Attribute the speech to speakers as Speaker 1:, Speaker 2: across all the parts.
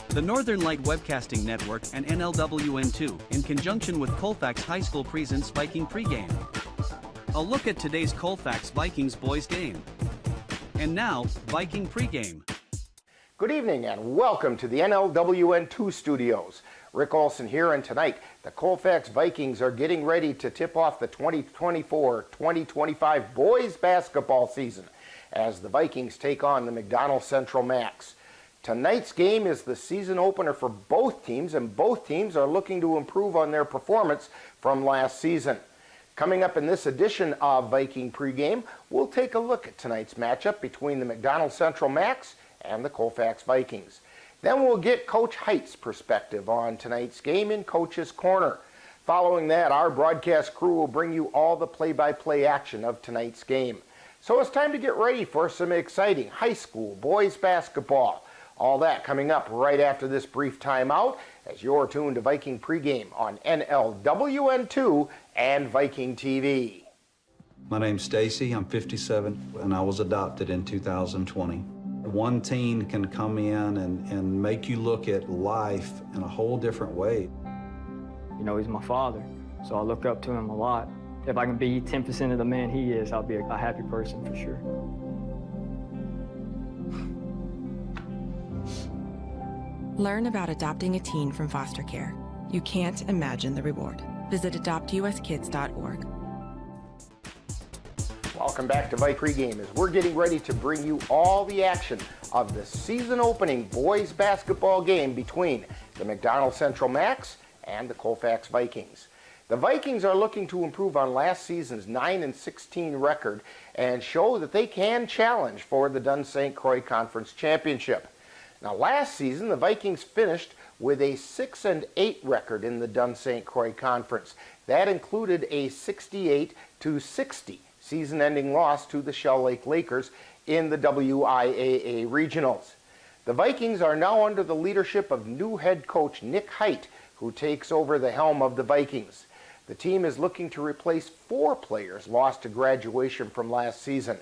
Speaker 1: The Northern Light Webcasting Network and NLWN2, in conjunction with Colfax High School, presents Viking Pregame. A look at today's Colfax Vikings boys game. And now, Viking Pregame.
Speaker 2: Good evening and welcome to the NLWN2 studios. Rick Olson here, and tonight the Colfax Vikings are getting ready to tip off the 2024-2025 boys basketball season as the Vikings take on the McDonell Central Macks. Tonight's game is the season opener for both teams, and both teams are looking to improve on their performance from last season. Coming up in this edition of Viking Pregame, we'll take a look at tonight's matchup between the McDonell Central Macks and the Colfax Vikings. Then we'll get Coach Height's perspective on tonight's game in Coach's Corner. Following that, our broadcast crew will bring you all the play-by-play action of tonight's game. So it's time to get ready for some exciting high school boys basketball. All that coming up right after this brief timeout as you're tuned to Viking Pregame on NLWN2 and Viking TV.
Speaker 3: My name's Stacy, I'm 57, and I was adopted in 2020. One teen can come in and make you look at life in a whole different way.
Speaker 4: You know, he's my father, so I look up to him a lot. If I can be 10% of the man he is, I'll be a happy person for sure.
Speaker 5: Learn about adopting a teen from foster care. You can't imagine the reward. Visit adoptuskids.org.
Speaker 2: Welcome back to Viking Pregame as we're getting ready to bring you all the action of the season opening boys basketball game between the McDonell Central Macks and the Colfax Vikings. The Vikings are looking to improve on last season's 9-16 record and show that they can challenge for the Dunn St. Croix Conference Championship. Now, last season, the Vikings finished with a 6-8 record in the Dunn St. Croix Conference. That included a 68-60 season-ending loss to the Shell Lake Lakers in the WIAA Regionals. The Vikings are now under the leadership of new head coach Nick Height, who takes over the helm of the Vikings. The team is looking to replace 4 players lost to graduation from last season.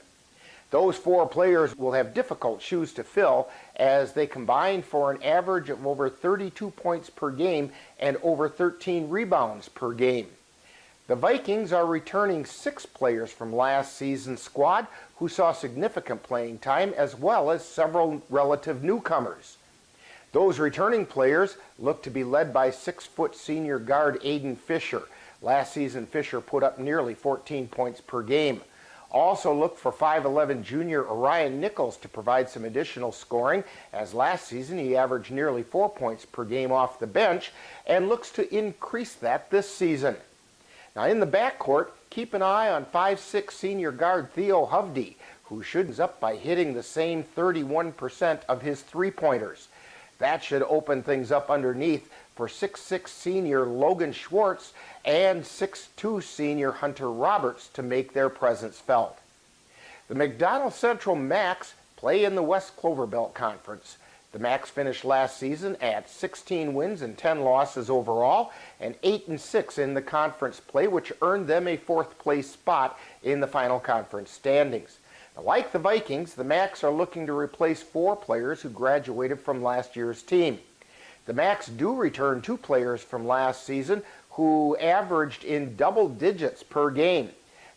Speaker 2: Those 4 players will have difficult shoes to fill as they combine for an average of over 32 points per game and over 13 rebounds per game. The Vikings are returning 6 players from last season's squad who saw significant playing time, as well as several relative newcomers. Those returning players look to be led by 6-foot senior guard Aiden Fisher. Last season, Fisher put up nearly 14 points per game. Also look for 5'11 junior Orion Nichols to provide some additional scoring, as last season he averaged nearly 4 points per game off the bench and looks to increase that this season. Now in the backcourt, keep an eye on 5'6 senior guard Theo Hovde, who should up by hitting the same 31% of his three-pointers. That should open things up underneath for 6'6 senior Logan Schwartz and 6'2 senior Hunter Roberts to make their presence felt. The McDonell Central Macks play in the West Clover Belt Conference. The Macks finished last season at 16 wins and 10 losses overall and 8-6 in the conference play, which earned them a 4th place spot in the final conference standings. Now, like the Vikings, the Macks are looking to replace 4 players who graduated from last year's team. The Macks do return 2 players from last season who averaged in double digits per game.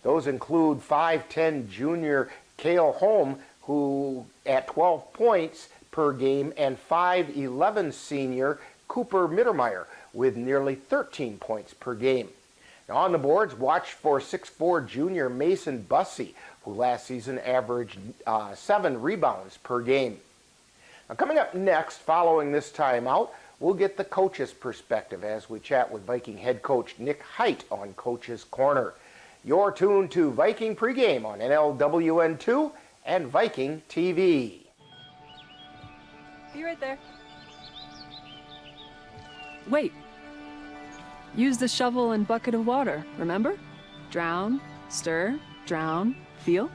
Speaker 2: Those include 5'10 junior Cale Holm, who at 12 points per game, and 5'11 senior Cooper Mittermeier with nearly 13 points per game. Now on the boards, watch for 6'4 junior Mason Bussey, who last season averaged 7 rebounds per game. Now coming up next, following this timeout, we'll get the coach's perspective as we chat with Viking head coach Nick Height on Coach's Corner. You're tuned to Viking Pregame on NLWN2 and Viking TV.
Speaker 6: Be right there. Wait. Use the shovel and bucket of water, remember? Drown, stir, drown, feel.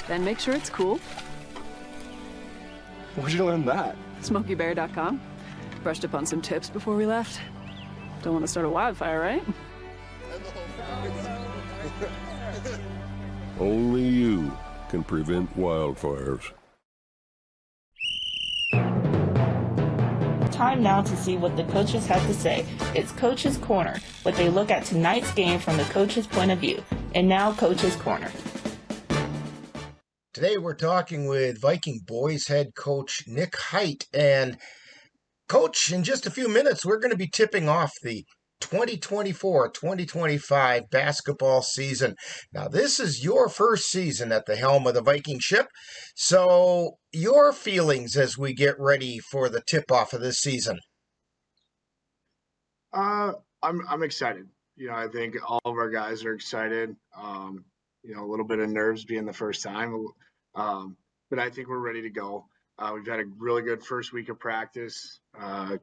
Speaker 6: Then make sure it's cool.
Speaker 7: Where'd you learn that?
Speaker 6: SmokeyBear.com. Brushed up on some tips before we left. Don't want to start a wildfire, right?
Speaker 7: Only you can prevent wildfires.
Speaker 8: Time now to see what the coaches have to say. It's Coach's Corner, where they look at tonight's game from the coach's point of view. And now, Coach's Corner.
Speaker 2: Today we're talking with Viking boys head coach Nick Height. And Coach, in just a few minutes, we're going to be tipping off the 2024-2025 basketball season. Now, this is your first season at the helm of the Viking ship. So, your feelings as we get ready for the tip-off of this season?
Speaker 9: I'm excited. I think all of our guys are excited. A little bit of nerves being the first time, but I think we're ready to go. We've had a really good first week of practice.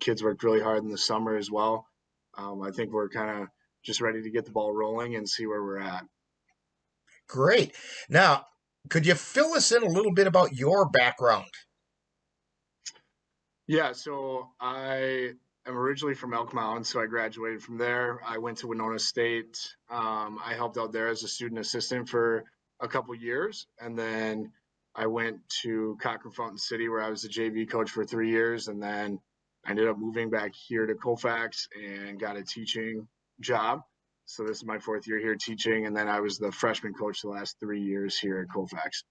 Speaker 9: Kids worked really hard in the summer as well. I think we're kind of just ready to get the ball rolling and see where we're at.
Speaker 2: Great. Now, could you fill us in a little bit about your background?
Speaker 9: Yeah, so I am originally from Elk Mountain, so I graduated from there. I went to Winona State. I helped out there as a student assistant for a couple years, and then I went to Cochrane Fountain City, where I was the JV coach for 3 years, and then I ended up moving back here to Colfax and got a teaching job. So this is my 4th year here teaching, and then I was the freshman coach the last 3 years here at Colfax.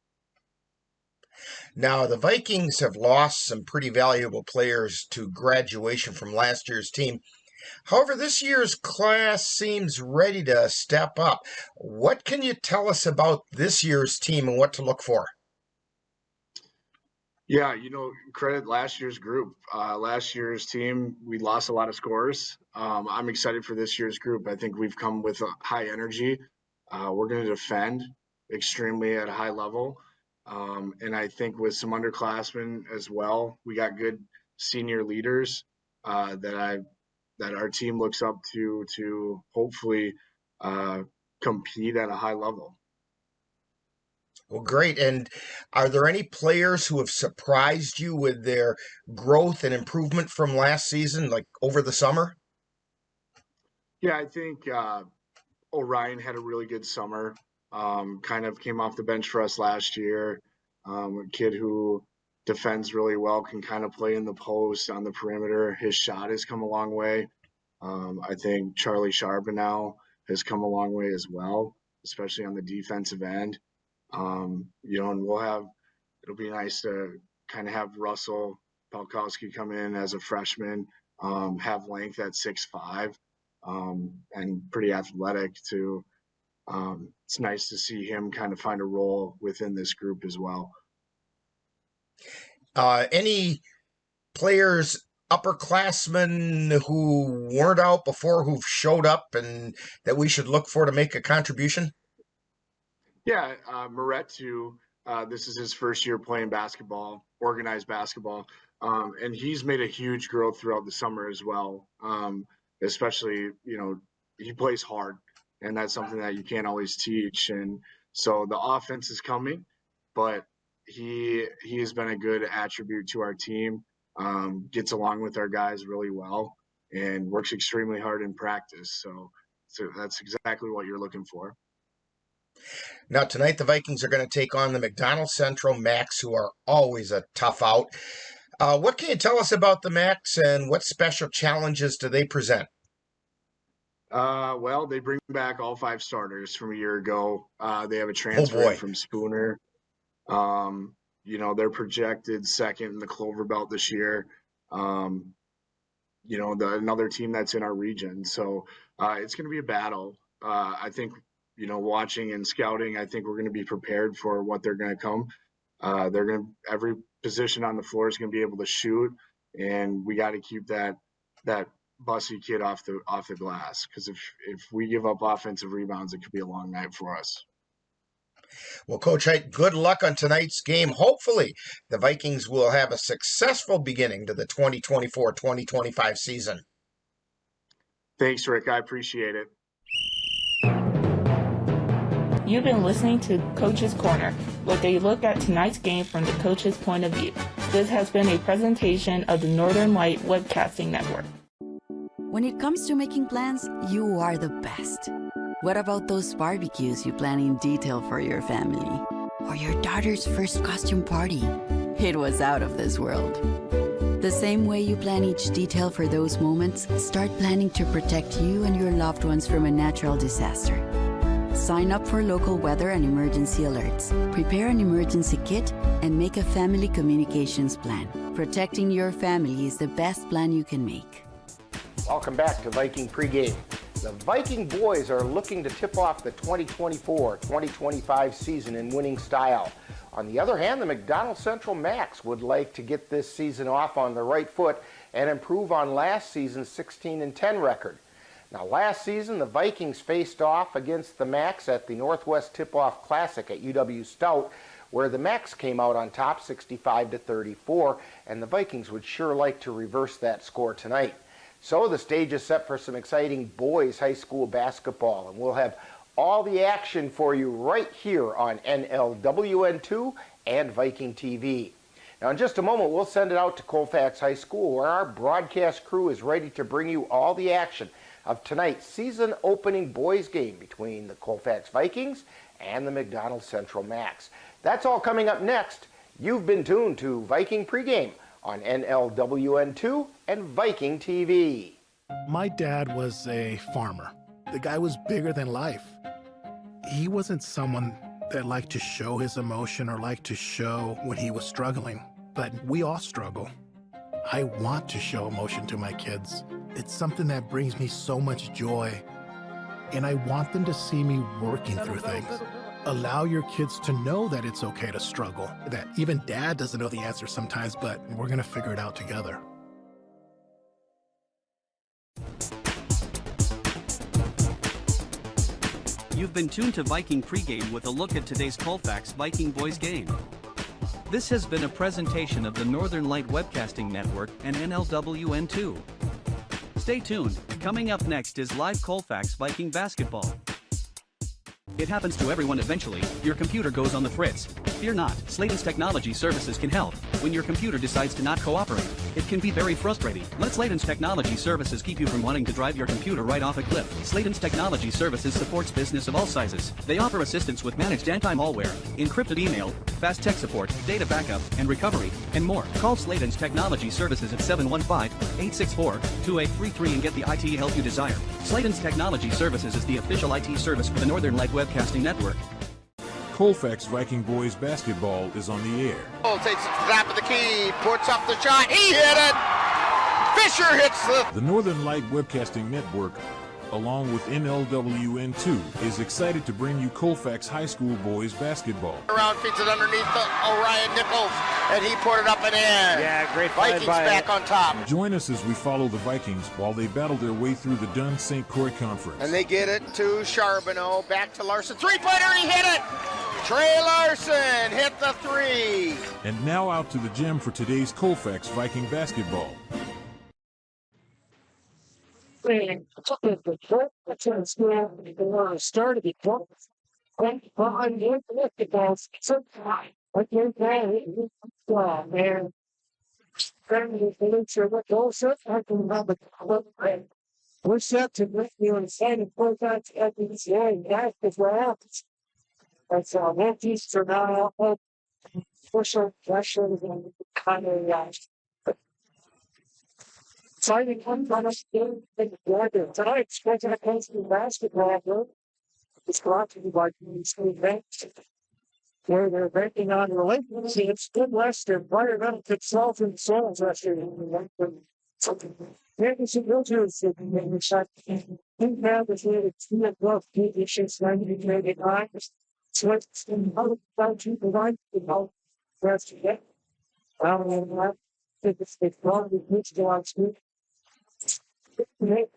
Speaker 2: Now, the Vikings have lost some pretty valuable players to graduation from last year's team. However, this year's class seems ready to step up. What can you tell us about this year's team and what to look for?
Speaker 9: Yeah, credit last year's group. Last year's team, we lost a lot of scores. I'm excited for this year's group. I think we've come with a high energy. We're going to defend extremely at a high level. And I think with some underclassmen as well, we got good senior leaders that our team looks up to hopefully compete at a high level.
Speaker 2: Well, great. And are there any players who have surprised you with their growth and improvement from last season, like over the summer?
Speaker 9: Yeah, I think Orion had a really good summer. Kind of came off the bench for us last year. A kid who defends really well, can kind of play in the post on the perimeter. His shot has come a long way. I think Charlie Charbonneau has come a long way as well, especially on the defensive end. And it'll be nice to kind of have Russell Palkowski come in as a freshman, have length at 6'5", and pretty athletic too. It's nice to see him kind of find a role within this group as well.
Speaker 2: Any players, upperclassmen who weren't out before, who've showed up and that we should look for to make a contribution?
Speaker 9: Yeah, Moretu, this is his first year playing basketball, organized basketball, and he's made a huge growth throughout the summer as well. Especially, he plays hard, and that's something that you can't always teach. And so the offense is coming, but he has been a good attribute to our team, gets along with our guys really well, and works extremely hard in practice. So that's exactly what you're looking for.
Speaker 2: Now, tonight the Vikings are going to take on the McDonell Central Macks, who are always a tough out. What can you tell us about the Macks, and what special challenges do they present?
Speaker 9: Well, they bring back all 5 starters from a year ago. They have a transfer from Spooner. They're projected second in the Clover Belt this year. Another team that's in our region. So it's going to be a battle. I think, watching and scouting, I think we're going to be prepared for what they're going to come. Every position on the floor is going to be able to shoot, and we got to keep that Bussy kid off the glass, because if we give up offensive rebounds, it could be a long night for us.
Speaker 2: Well, Coach Height, good luck on tonight's game. Hopefully, the Vikings will have a successful beginning to the 2024-2025 season.
Speaker 9: Thanks, Rick. I appreciate it.
Speaker 8: You've been listening to Coach's Corner, where they look at tonight's game from the coach's point of view. This has been a presentation of the Northern Light Webcasting Network.
Speaker 10: When it comes to making plans, you are the best. What about those barbecues you plan in detail for your family? or your daughter's first costume party. It was out of this world. The same way you plan each detail for those moments, start planning to protect you and your loved ones from a natural disaster. Sign up for local weather and emergency alerts. Prepare an emergency kit and make a family communications plan. Protecting your family is the best plan you can make.
Speaker 2: Welcome back to Viking Pregame. The Viking boys are looking to tip off the 2024-2025 season in winning style. On the other hand, the McDonell Central Macks would like to get this season off on the right foot and improve on last season's 16-10 record. Now, last season, the Vikings faced off against the Macks at the Northwest Tip-Off Classic at UW Stout, where the Macks came out on top 65-34, and the Vikings would sure like to reverse that score tonight. So the stage is set for some exciting boys high school basketball, and we'll have all the action for you right here on NLWN2 and Viking TV. Now, in just a moment, we'll send it out to Colfax High School, where our broadcast crew is ready to bring you all the action of tonight's season opening boys game between the Colfax Vikings and the McDonell Central Macks. That's all coming up next. You've been tuned to Viking Pregame on NLWN2 and Viking TV.
Speaker 11: My dad was a farmer. The guy was bigger than life. He wasn't someone that liked to show his emotion or liked to show when he was struggling, but we all struggle. I want to show emotion to my kids. It's something that brings me so much joy, and I want them to see me working through things. Allow your kids to know that it's okay to struggle, that even dad doesn't know the answer sometimes, but we're gonna figure it out together.
Speaker 1: You've been tuned to Viking Pregame with a look at today's Colfax Viking Boys game. This has been a presentation of the Northern Light Webcasting Network and NLWN2. Stay tuned, coming up next is live Colfax Viking basketball. It happens to everyone eventually. Your computer goes on the fritz. Fear not, Slayton's Technology Services can help. When your computer decides to not cooperate, it can be very frustrating. Let Slayton's Technology Services keep you from wanting to drive your computer right off a cliff. Slayton's Technology Services supports business of all sizes. They offer assistance with managed anti-malware, encrypted email, fast tech support, data backup, and recovery, and more. Call Slayton's Technology Services at 715-864-2833 and get the IT help you desire. Slayton's Technology Services is the official IT service for the Northern Light Webcasting Network.
Speaker 12: Colfax Viking Boys Basketball is on the air.
Speaker 2: Takes it to the top of the key, puts up the shot, he hit it! Fisher hits
Speaker 12: The Northern Light Webcasting Network, along with NLWN2, is excited to bring you Colfax High School Boys Basketball.
Speaker 2: Around, feeds it underneath Orion Nichols, and he put it up and in.
Speaker 13: Yeah, great play.
Speaker 2: Vikings back on top.
Speaker 12: Join us as we follow the Vikings while they battle their way through the Dunn St. Croix Conference.
Speaker 2: And they get it to Charbonneau, back to Larson. Three-pointer, he hit it! Trey Larson hit the three.
Speaker 12: And now out to the gym for today's Colfax Viking basketball.
Speaker 14: We're set to make you insane for that at the that is what happens. That's Yankees for now. Push on pressure and kind of exciting one on us game in the tonight. Spectacular basketball. It's brought to you by the school banks, where they're banking on relentlessly. It's good less than environmental consultant souls actually. Vegas and Rogers have been shot. In now, the team of both conditions 90-89. So it's been about to provide the help for us to get. I think it's wrong with which to our school. The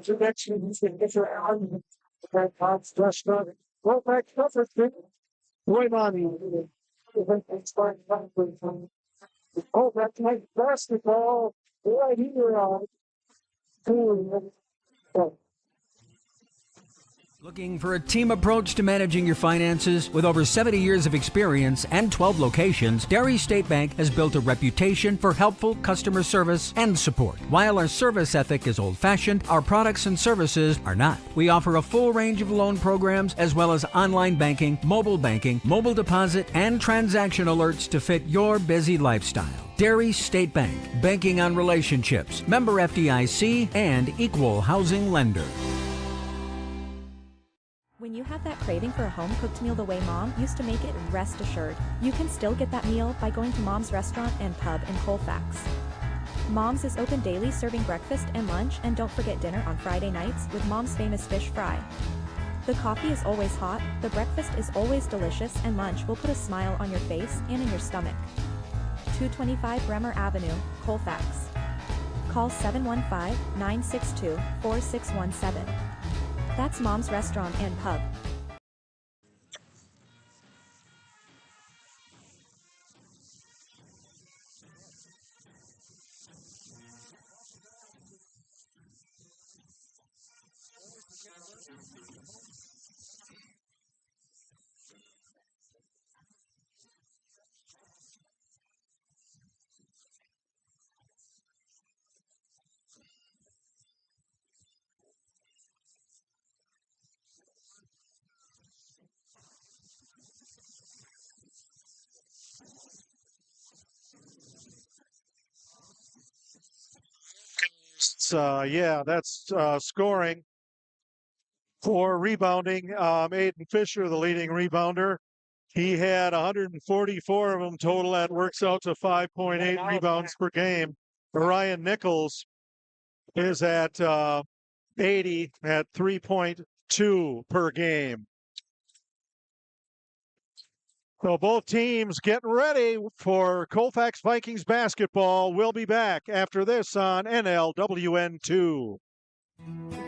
Speaker 14: direction is the different argument. The God's flesh brother. Well, back to the thing. Roy Monty. Oh, that's like basketball. Right here on.
Speaker 13: Looking for a team approach to managing your finances? With over 70 years of experience and 12 locations, Dairy State Bank has built a reputation for helpful customer service and support. While our service ethic is old-fashioned, our products and services are not. We offer a full range of loan programs as well as online banking, mobile deposit, and transaction alerts to fit your busy lifestyle. Dairy State Bank, banking on relationships, member FDIC, and equal housing lender.
Speaker 15: When you have that craving for a home-cooked meal the way Mom used to make it, rest assured, you can still get that meal by going to Mom's Restaurant and Pub in Colfax. Mom's is open daily, serving breakfast and lunch, and don't forget dinner on Friday nights with Mom's famous fish fry. The coffee is always hot, the breakfast is always delicious, and lunch will put a smile on your face and in your stomach. 225 Bremer Avenue, Colfax. Call 715-962-4617. That's Mom's Restaurant and Pub.
Speaker 16: That's scoring. For rebounding, Aiden Fisher, the leading rebounder. He had 144 of them total. That works out to 5.8 rebounds per game. Ryan Nichols is at 80 at 3.2 per game. So both teams getting ready for Colfax Vikings basketball. We'll be back after this on NLWN2.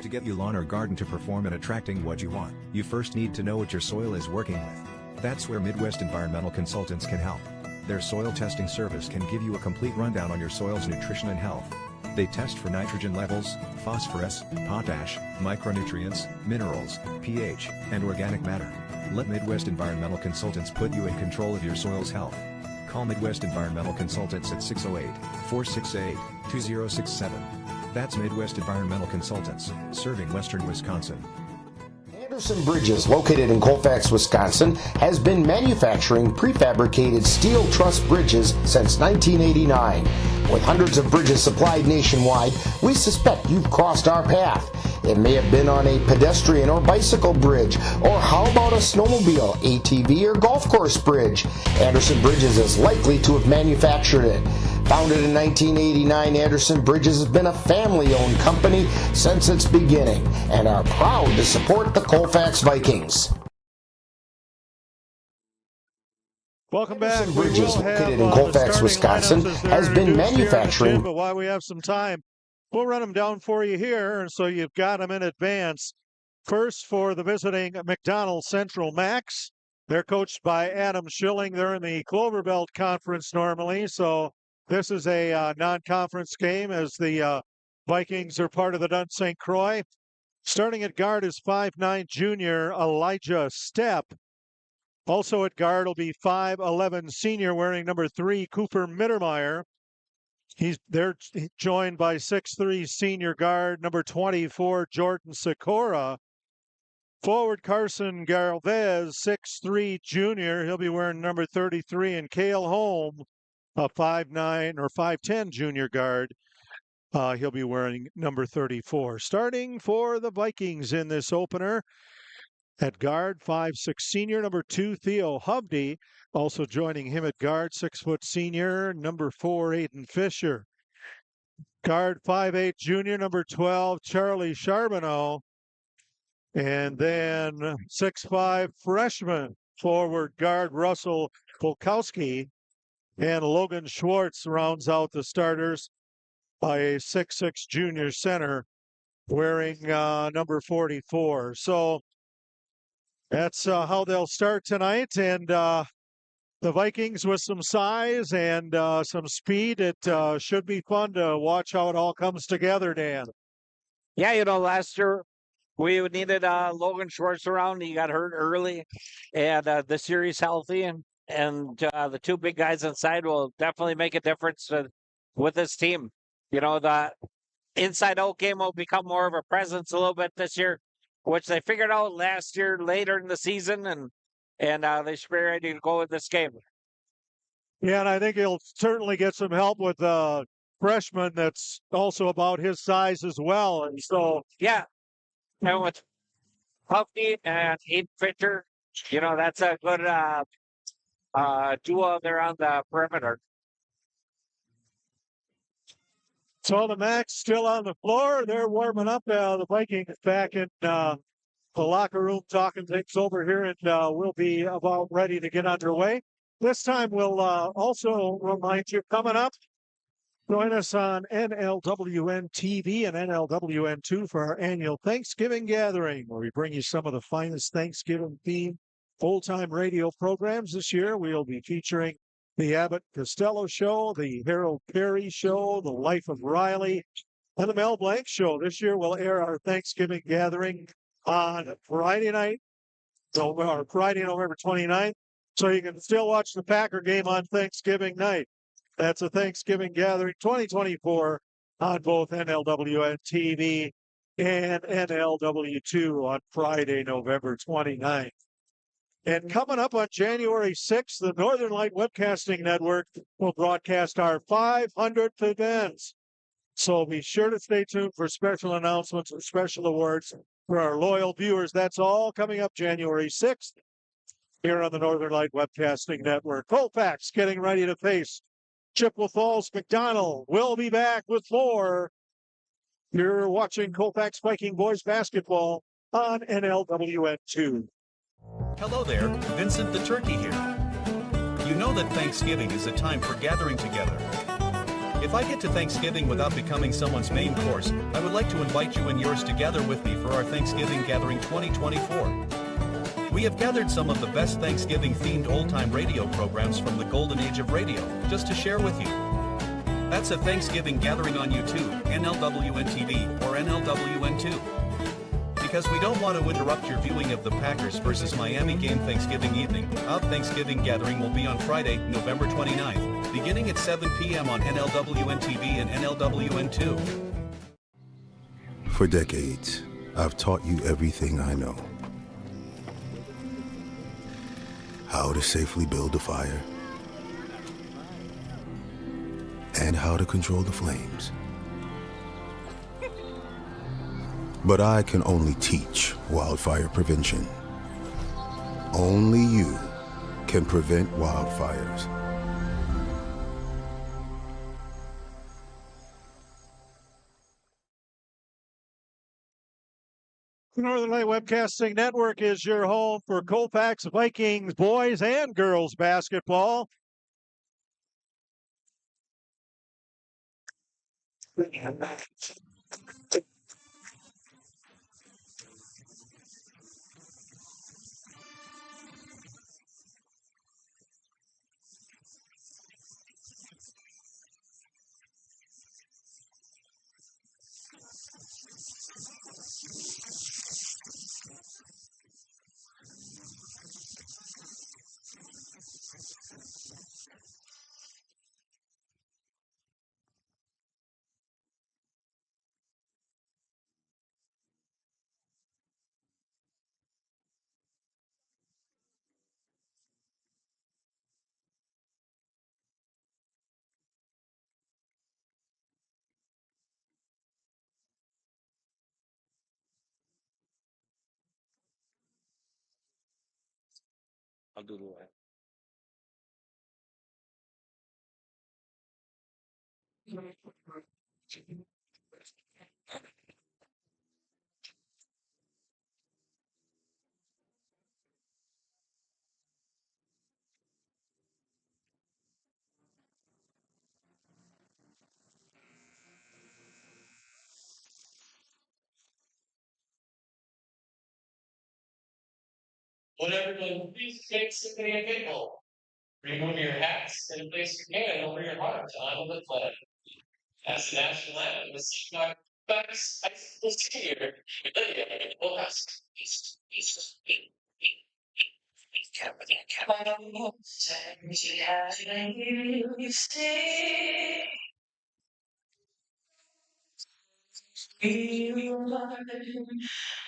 Speaker 17: To get your lawn or garden to perform at attracting what you want, you first need to know what your soil is working with. That's where Midwest Environmental Consultants can help. Their soil testing service can give you a complete rundown on your soil's nutrition and health. They test for nitrogen levels, phosphorus, potash, micronutrients, minerals, pH, and organic matter. Let Midwest Environmental Consultants put you in control of your soil's health. Call Midwest Environmental Consultants at 608-468-2067. That's Midwest Environmental Consultants, serving Western Wisconsin.
Speaker 2: Anderson Bridges, located in Colfax, Wisconsin, has been manufacturing prefabricated steel truss bridges since 1989. With hundreds of bridges supplied nationwide, we suspect you've crossed our path. It may have been on a pedestrian or bicycle bridge, or how about a snowmobile, ATV, or golf course bridge? Anderson Bridges is likely to have manufactured it. Founded in 1989, Anderson Bridges has been a family-owned company since its beginning and are proud to support the Colfax Vikings.
Speaker 16: Welcome back.
Speaker 2: Bridges, located in Colfax, Wisconsin, has been manufacturing.
Speaker 16: But while we have some time, we'll run them down for you here, so you've got them in advance. First, for the visiting McDonell Central Macks, they're coached by Adam Schilling. They're in the Clover Belt Conference normally, so this is a non-conference game as the Vikings are part of the Dun St. Croix. Starting at guard is 5'9" junior Elijah Stepp. Also at guard will be 5'11" senior wearing number 3 Cooper Mittermeier. They're joined by 6'3" senior guard number 24 Jordan Sikora. Forward Carson Galvez, 6'3" junior. He'll be wearing number 33, and Cale Holm, a 5'9" or 5'10" junior guard. He'll be wearing number 34. Starting for the Vikings in this opener. At guard, 5'6" senior, number 2 Theo Hovde. Also joining him at guard, 6' senior, number 4 Aiden Fisher. Guard, 5'8" junior, number 12 Charlie Charbonneau. And then 6'5" freshman forward guard Russell Polkowski. And Logan Schwartz rounds out the starters by a 6'6" junior center wearing number 44. So that's how they'll start tonight. And the Vikings with some size and some speed. It should be fun to watch how it all comes together, Dan.
Speaker 18: Yeah, last year We needed Logan Schwartz around. He got hurt early, and this year he's healthy, and the two big guys inside will definitely make a difference with this team. You know, the inside out game will become more of a presence a little bit this year, which they figured out last year later in the season, and they should be ready to go with this game.
Speaker 16: Yeah, and I think he'll certainly get some help with a freshman that's also about his size as well. And so,
Speaker 18: yeah, and with Puffy and Aiden Fisher, you know, that's a good duo there on the perimeter.
Speaker 16: So the Macks still on the floor. They're warming up. The Vikings back in the locker room talking things over here, and we'll be about ready to get underway. This time we'll also remind you, coming up, join us on NLWN TV and NLWN2 for our annual Thanksgiving gathering, where we bring you some of the finest Thanksgiving-themed full-time radio programs. This year, we'll be featuring the Abbott Costello Show, the Harold Perry Show, the Life of Riley, and the Mel Blanc Show. This year, we'll air our Thanksgiving gathering on Friday night, or Friday, November 29th, so you can still watch the Packer game on Thanksgiving night. That's a Thanksgiving gathering 2024 on both NLWN TV and NLW2 on Friday, November 29th. And coming up on January 6th, the Northern Light Webcasting Network will broadcast our 500th events. So be sure to stay tuned for special announcements and special awards for our loyal viewers. That's all coming up January 6th here on the Northern Light Webcasting Network. Colfax getting ready to face Chippewa Falls McDonell. We'll be back with more. You're watching Colfax Viking Boys Basketball on NLWN2.
Speaker 1: Hello there, Vincent the Turkey here. You know that Thanksgiving is a time for gathering together. If I get to Thanksgiving without becoming someone's main course, I would like to invite you and yours to gather with me for our Thanksgiving Gathering 2024. We have gathered some of the best Thanksgiving-themed old-time radio programs from the golden age of radio, just to share with you. That's a Thanksgiving gathering on YouTube, NLWN TV, or NLWN2. Because we don't want to interrupt your viewing of the Packers versus Miami game Thanksgiving evening, our Thanksgiving gathering will be on Friday, November 29th, beginning at 7 p.m. on NLWN TV and NLWN2.
Speaker 19: For decades, I've taught you everything I know. How to safely build a fire, and how to control the flames. But I can only teach wildfire prevention. Only you can prevent wildfires.
Speaker 16: The Northern Light Webcasting Network is your home for Colfax Vikings boys and girls basketball.
Speaker 18: I'll do the line.
Speaker 20: Would everyone please take Symphony and Table? Remove your hats and place your hand over your heart to honor the flag. As the national anthem is sung by But I was here.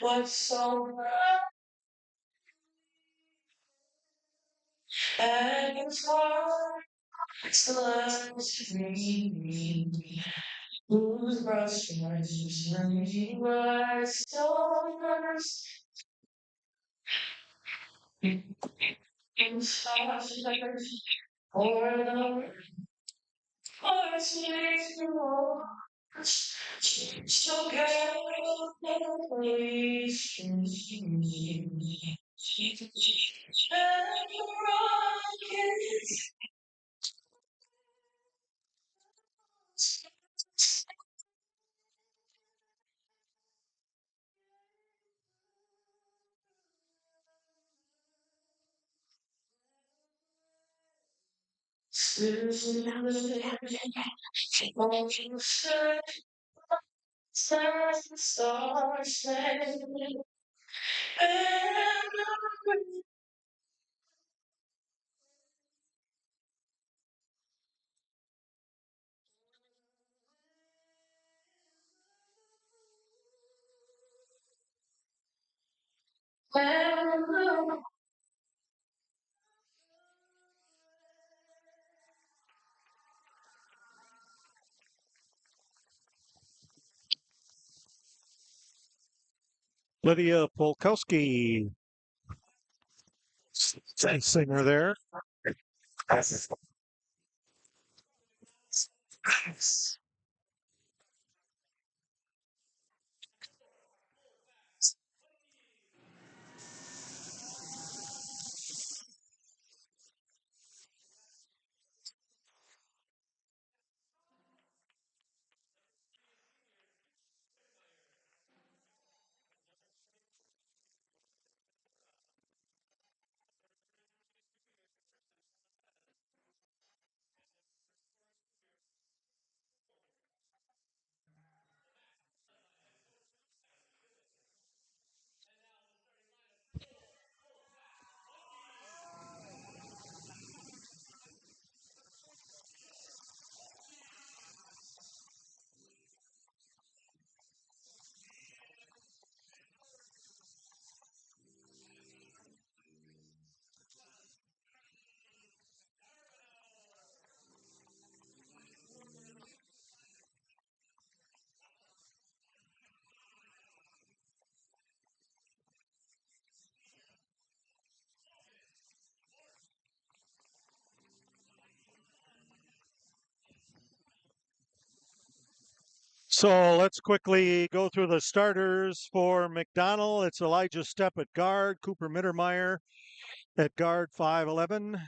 Speaker 20: What's so right? And it's hard to last me. Whose brush strikes me were stars inside for the hearts makes me walk. So carefully me. And the rockets stars and
Speaker 16: Lydia Polkowski, singer there. So let's quickly go through the starters for McDonell. It's Elijah Stepp at guard, Cooper Mittermeier at guard, 5'11".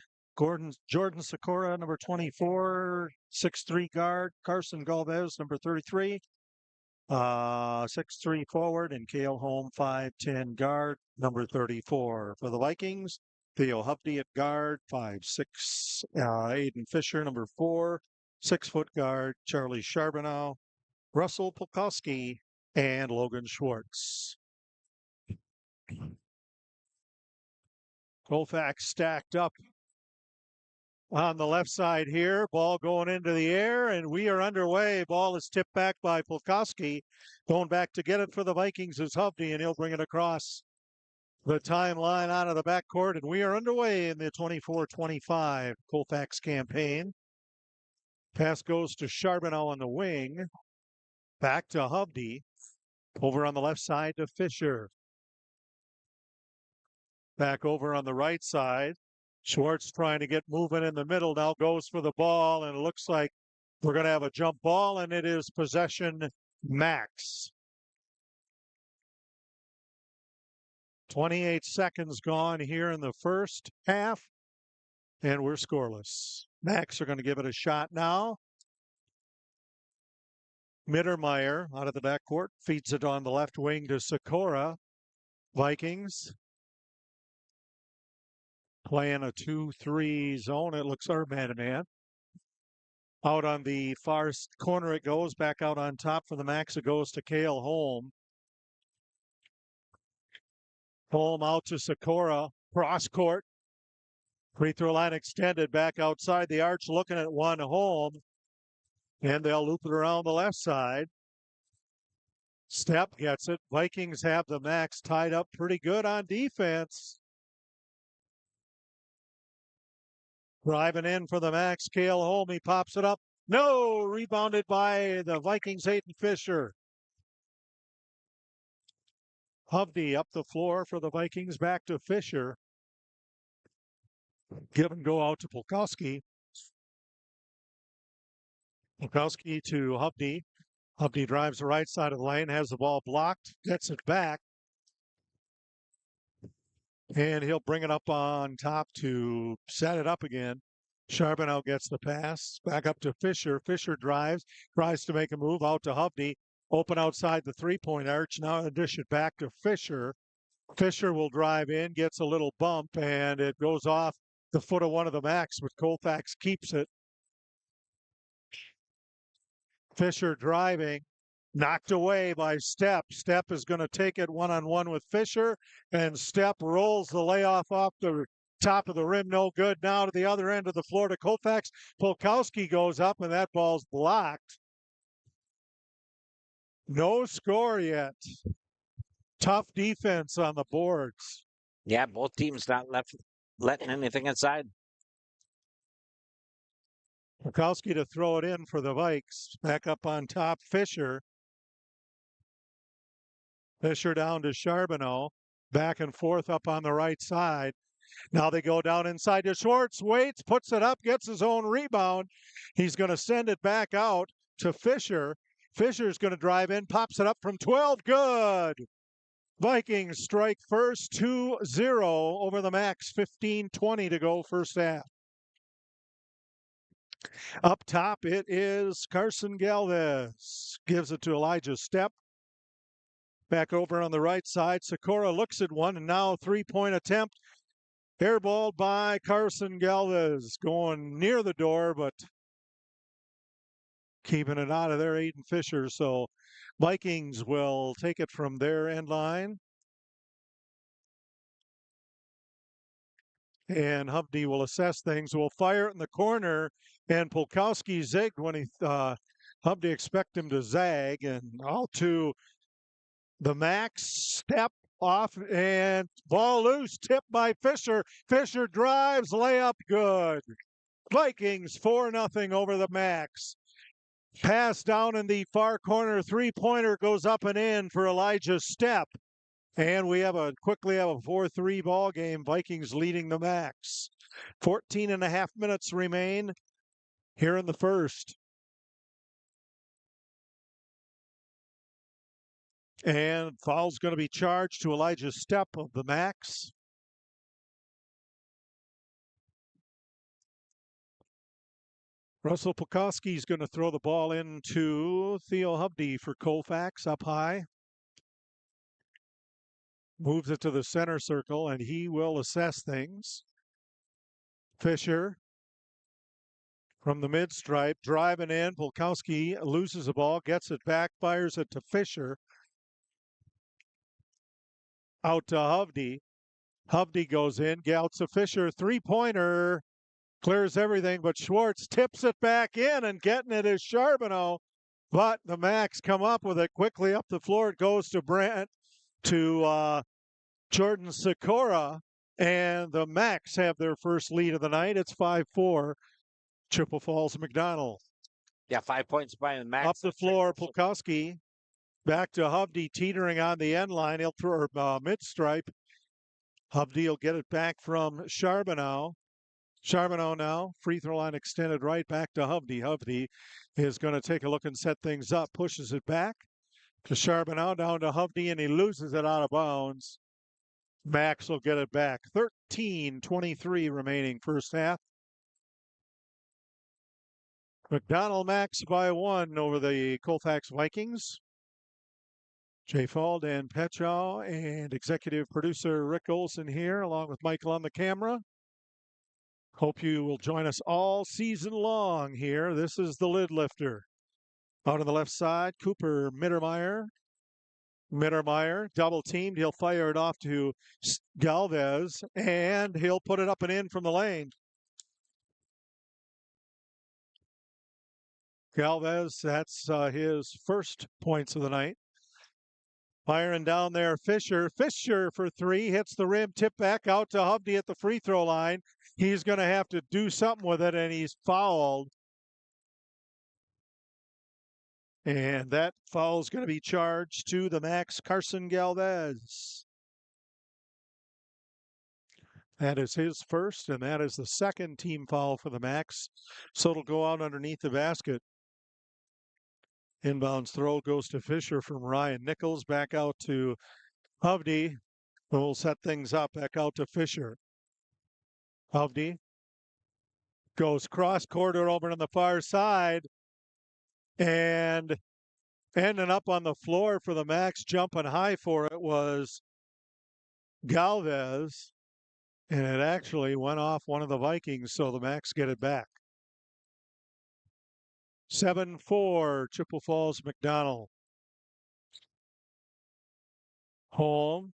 Speaker 16: Jordan Sikora, number 24, 6'3" guard. Carson Galvez, number 33, 6'3" forward. And Cale Holm, 5'10" guard, number 34. For the Vikings, Theo Hovde at guard, 5'6". Aiden Fisher, number 4, 6-foot guard. Charlie Charbonneau, Russell Polkowski, and Logan Schwartz. Colfax stacked up on the left side here. Ball going into the air, and we are underway. Ball is tipped back by Polkowski. Going back to get it for the Vikings is Hovde, and he'll bring it across the timeline out of the backcourt, and we are underway in the 24-25 Colfax campaign. Pass goes to Charbonneau on the wing. Back to Hovde. Over on the left side to Fisher. Back over on the right side. Schwartz trying to get moving in the middle. Now goes for the ball, and it looks like we're going to have a jump ball, and it is possession Macks. 28 seconds gone here in the first half, and we're scoreless. Macks are going to give it a shot now. Mittermeier out of the backcourt feeds it on the left wing to Sikora. Vikings playing a 2-3 zone. It looks our man-to-man. Out on the far corner it goes, back out on top for the Macks. It goes to Cale Holm. Holm out to Sikora, cross court. Free throw line extended, back outside the arch, looking at one. Holm. And they'll loop it around the left side. Step gets it. Vikings have the Macks tied up pretty good on defense. Driving in for the Macks, Cale Holm. He pops it up. No! Rebounded by the Vikings, Hayden Fisher. Hovde up the floor for the Vikings, back to Fisher. Give and go out to Polkowski. Polkowski to Hovde. Hovde drives the right side of the lane, has the ball blocked, gets it back. And he'll bring it up on top to set it up again. Charbonneau gets the pass. Back up to Fisher. Fisher drives, tries to make a move out to Hovde. Open outside the three-point arch. Now a dish it back to Fisher. Fisher will drive in, gets a little bump, and it goes off the foot of one of the Macks, but Colfax keeps it. Fisher driving, knocked away by Stepp. Stepp is going to take it one-on-one with Fisher, and Stepp rolls the layoff off the top of the rim. No good. Now to the other end of the floor to Colfax. Polkowski goes up, and that ball's blocked. No score yet. Tough defense on the boards.
Speaker 18: Yeah, both teams not letting anything inside.
Speaker 16: Polkowski to throw it in for the Vikes. Back up on top, Fisher. Fisher down to Charbonneau. Back and forth up on the right side. Now they go down inside to Schwartz. Waits, puts it up, gets his own rebound. He's going to send it back out to Fisher. Fisher's going to drive in, pops it up from 12. Good. Vikings strike first, 2-0 over the Macks. 15:20 to go first half. Up top, it is Carson Galvez. Gives it to Elijah Stepp. Back over on the right side. Sikora looks at one, and now a three-point attempt. Airballed by Carson Galvez. Going near the door, but keeping it out of there, Aiden Fisher. So Vikings will take it from their end line. And Hovde will assess things. Will fire it in the corner, and Polkowski zigged when he Hovde expect him to zag, and all to the Macks. Step off and ball loose, tipped by Fisher. Fisher drives, layup good. Vikings 4-0 over the Macks. Pass down in the far corner, three-pointer goes up and in for Elijah Stepp. And we quickly have a 4-3 ball game. Vikings leading the Macks. 14.5 minutes remain here in the first. And foul's going to be charged to Elijah Stepp of the Macks. Russell Polkowski is going to throw the ball into Theo Hovde for Colfax up high. Moves it to the center circle, and he will assess things. Fisher from the mid-stripe, driving in. Polkowski loses the ball, gets it back, fires it to Fisher. Out to Hovde. Hovde goes in, gouts to Fisher. Three-pointer, clears everything, but Schwartz tips it back in, and getting it is Charbonneau. But the Macks come up with it quickly up the floor. It goes to Jordan Sikora, and the Macks have their first lead of the night. It's 5-4. Chippewa Falls McDonell.
Speaker 18: Yeah, 5 points by the Macks.
Speaker 16: Up the floor, Polkowski. Back to Hovde, teetering on the end line. He'll throw mid-stripe. Hovde will get it back from Charbonneau. Charbonneau now, free throw line extended right back to Hovde. Hovde is going to take a look and set things up. Pushes it back to Charbonneau, down to Hovde, and he loses it out of bounds. Macks will get it back. 13:23 remaining first half. McDonell Macks by 1 over the Colfax Vikings. Jay Fald and Pechow and executive producer Rick Olson here, along with Michael on the camera. Hope you will join us all season long here. This is the lid lifter. Out on the left side, Cooper Mittermeier. Mittermeier double teamed. He'll fire it off to Galvez, and he'll put it up and in from the lane. Galvez, that's his first points of the night. Firing down there, Fisher. Fisher for three, hits the rim, tip back out to Hovde at the free throw line. He's going to have to do something with it, and he's fouled. And that foul is going to be charged to the Macks, Carson Galvez. That is his first, and that is the second team foul for the Macks. So it'll go out underneath the basket. Inbounds throw goes to Fisher from Ryan Nichols, back out to Hovde. We'll set things up, back out to Fisher. Hovde goes cross corridor over on the far side, and ending up on the floor for the Macks, jumping high for it was Galvez, and it actually went off one of the Vikings, so the Macks get it back. 7-4, Chippewa Falls McDonell. Holm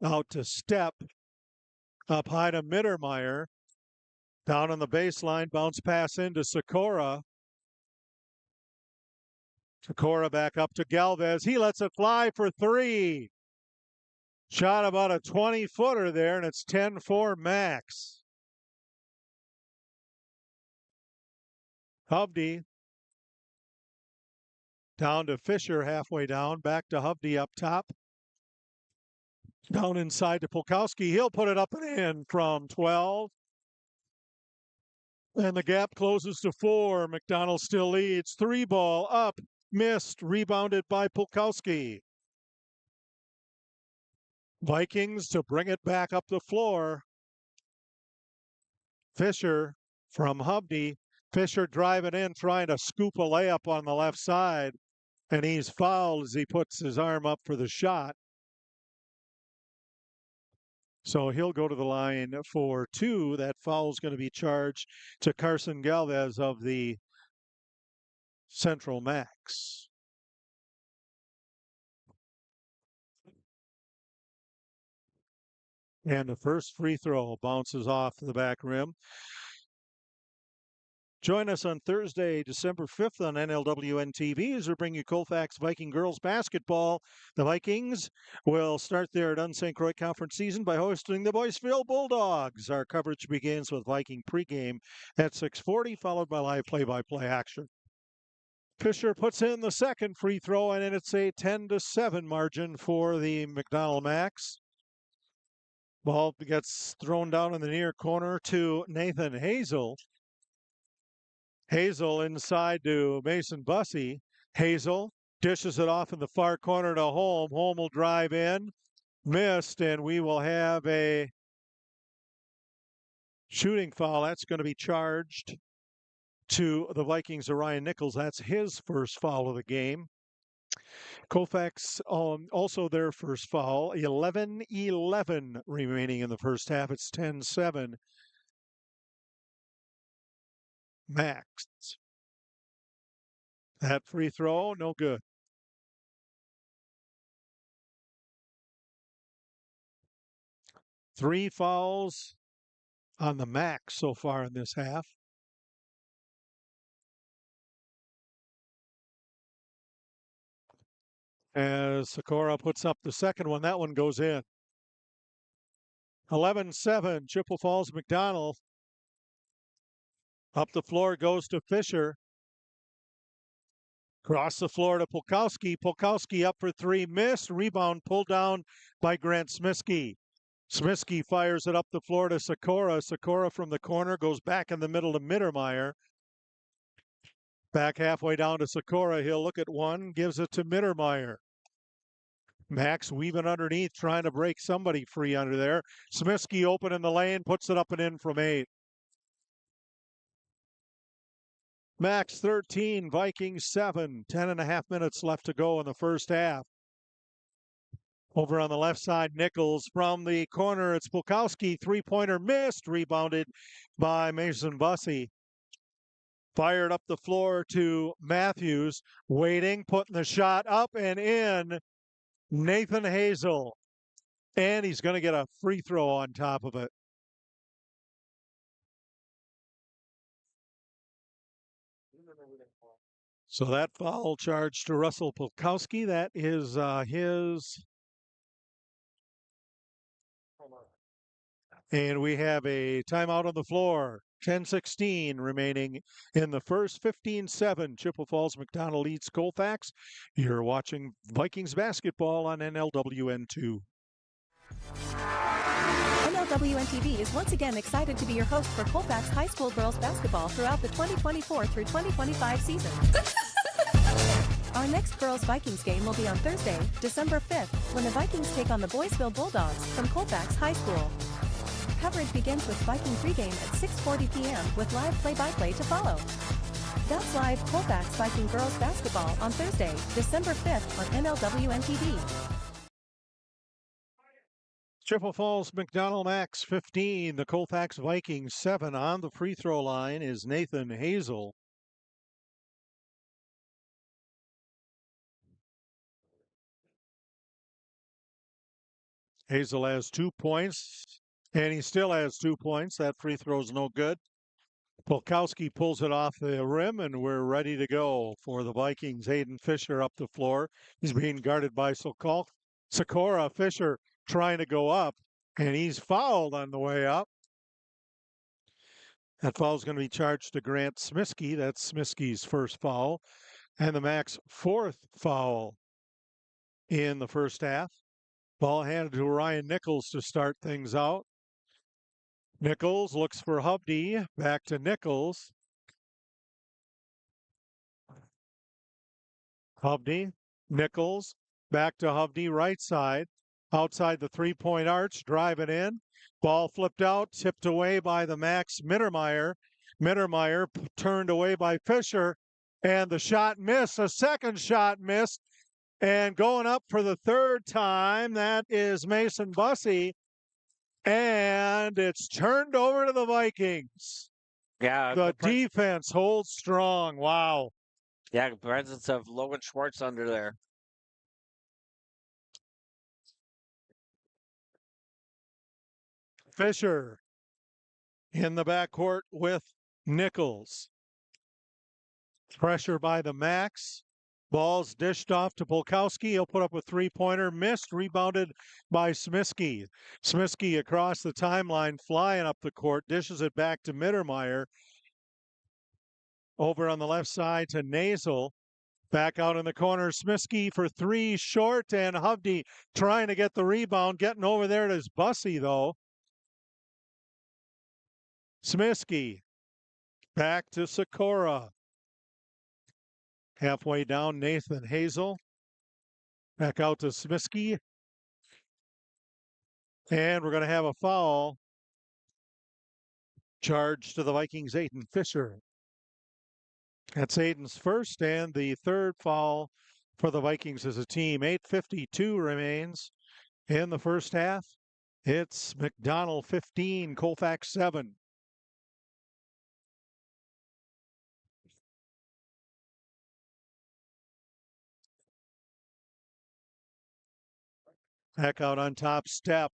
Speaker 16: out to Step, up high to Mittermeier, down on the baseline, bounce pass into Sikora. Sikora back up to Galvez. He lets it fly for three. Shot about a 20-footer there, and it's 10-4 Macks. Hovde down to Fisher halfway down, back to Hovde up top. Down inside to Polkowski. He'll put it up and in from 12. And the gap closes to 4. McDonell still leads. 3-ball up, missed, rebounded by Polkowski. Vikings to bring it back up the floor. Fisher from Hovde. Fisher driving in, trying to scoop a layup on the left side. And he's fouled as he puts his arm up for the shot. So he'll go to the line for 2. That foul's going to be charged to Carson Galvez of the Central Macks. And the first free throw bounces off the back rim. Join us on Thursday, December 5th on NLWN TV as we bring you Colfax Viking girls basketball. The Vikings will start their Dun St. Croix Conference season by hosting the Boyceville Bulldogs. Our coverage begins with Viking pregame at 6:40, followed by live play-by-play action. Fisher puts in the second free throw, and it's a 10-7 margin for the McDonell Macks. Ball gets thrown down in the near corner to Nathan Hazel. Hazel inside to Mason Bussey. Hazel dishes it off in the far corner to Holm. Holm will drive in. Missed, and we will have a shooting foul. That's going to be charged to the Vikings' Ryan Nichols. That's his first foul of the game. Colfax also their first foul. 11-11 remaining in the first half. It's 10-7. Macks. That free throw, no good. Three fouls on the Macks so far in this half. As Sikora puts up the second one, that one goes in. 11-7, Chippewa Falls McDonell. Up the floor goes to Fisher. Cross the floor to Polkowski. Polkowski up for three, missed. Rebound pulled down by Grant Smiskey. Smiskey fires it up the floor to Sikora. Sikora from the corner goes back in the middle to Mittermeier. Back halfway down to Sikora. He'll look at one, gives it to Mittermeier. Max weaving underneath, trying to break somebody free under there. Smiskey open in the lane, puts it up and in from 8. Max 13, Vikings 7. 10.5 minutes left to go in the first half. Over on the left side, Nichols from the corner. It's Pulkowski, three-pointer missed, rebounded by Mason Bussey. Fired up the floor to Matthews, waiting, putting the shot up and in. Nathan Hazel. And he's going to get a free throw on top of it. So that foul charge to Russell Pulkowski, that is his. And we have a timeout on the floor. 10:16 remaining in the first. 15-7. Chippewa Falls McDonell leads Colfax. You're watching Vikings basketball on NLWN2.
Speaker 15: NLWN-TV is once again excited to be your host for Colfax High School girls basketball throughout the 2024 through 2025 season. Our next girls Vikings game will be on Thursday, December 5th, when the Vikings take on the Boysville Bulldogs from Colfax High School. Coverage begins with Viking Pregame at 6:40 p.m. with live play-by-play to follow. That's live Colfax Viking girls basketball on Thursday, December 5th on NLWN-TV.
Speaker 16: Chippewa Falls McDonell Macks 15, the Colfax Vikings 7. On the free throw line is Nathan Hazel. Hazel has 2 points, and he still has 2 points. That free throw's no good. Pulkowski pulls it off the rim, and we're ready to go for the Vikings. Aiden Fisher up the floor. He's being guarded by Sikora. Fisher trying to go up, and he's fouled on the way up. That foul's going to be charged to Grant Smiskey. That's Smiskey's first foul, and the Mac's fourth foul in the first half. Ball handed to Ryan Nichols to start things out. Nichols looks for Hovde. Back to Nichols. Hovde, Nichols, back to Hovde, right side. Outside the three-point arch, driving in. Ball flipped out, tipped away by the Max Mittermeier. Mittermeier turned away by Fisher, and the shot missed. A second shot missed. And going up for the third time, that is Mason Bussey. And it's turned over to the Vikings.
Speaker 18: Yeah.
Speaker 16: The defense holds strong. Wow.
Speaker 18: Yeah, the presence of Logan Schwartz under there.
Speaker 16: Fisher in the backcourt with Nichols. Pressure by the Max. Ball's dished off to Pulkowski. He'll put up a three-pointer. Missed. Rebounded by Smiskey. Smiskey across the timeline, flying up the court. Dishes it back to Mittermeier. Over on the left side to Nazel. Back out in the corner. Smiskey for three, short. And Hovde trying to get the rebound. Getting over there to Bussey, though. Smiskey. Back to Sikora. Halfway down, Nathan Hazel. Back out to Smiskey. And we're going to have a foul. Charge to the Vikings, Aiden Fisher. That's Aiden's first and the third foul for the Vikings as a team. 8:52 remains in the first half. It's McDonell 15, Colfax 7. Back out on top, Step.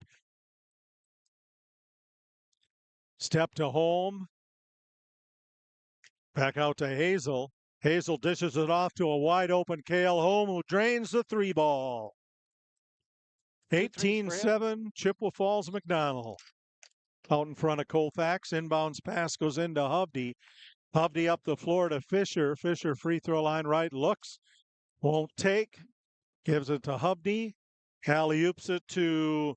Speaker 16: Step to Holm. Back out to Hazel. Hazel dishes it off to a wide open Cale Holm, who drains the three ball. 18-7, Chippewa Falls McDonell. Out in front of Colfax. Inbounds pass goes into Hovde. Hovde up the floor to Fisher. Fisher free throw line right. Looks. Won't take. Gives it to Hovde. Alley-oops it to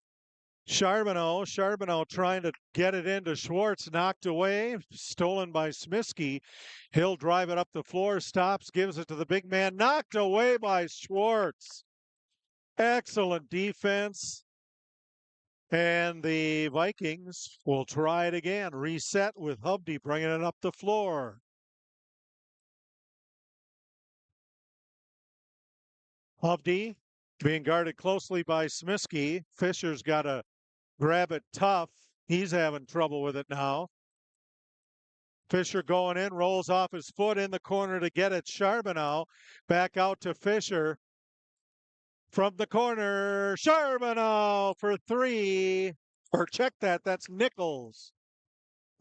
Speaker 16: Charbonneau. Charbonneau trying to get it into Schwartz. Knocked away. Stolen by Smiskey. He'll drive it up the floor. Stops. Gives it to the big man. Knocked away by Schwartz. Excellent defense. And the Vikings will try it again. Reset with Hovde bringing it up the floor. Hovde being guarded closely by Smiskey. Fisher's got to grab it tough. He's having trouble with it now. Fisher going in, rolls off his foot in the corner to get it. Charbonneau back out to Fisher. From the corner, Charbonneau for three. Or check that, that's Nichols.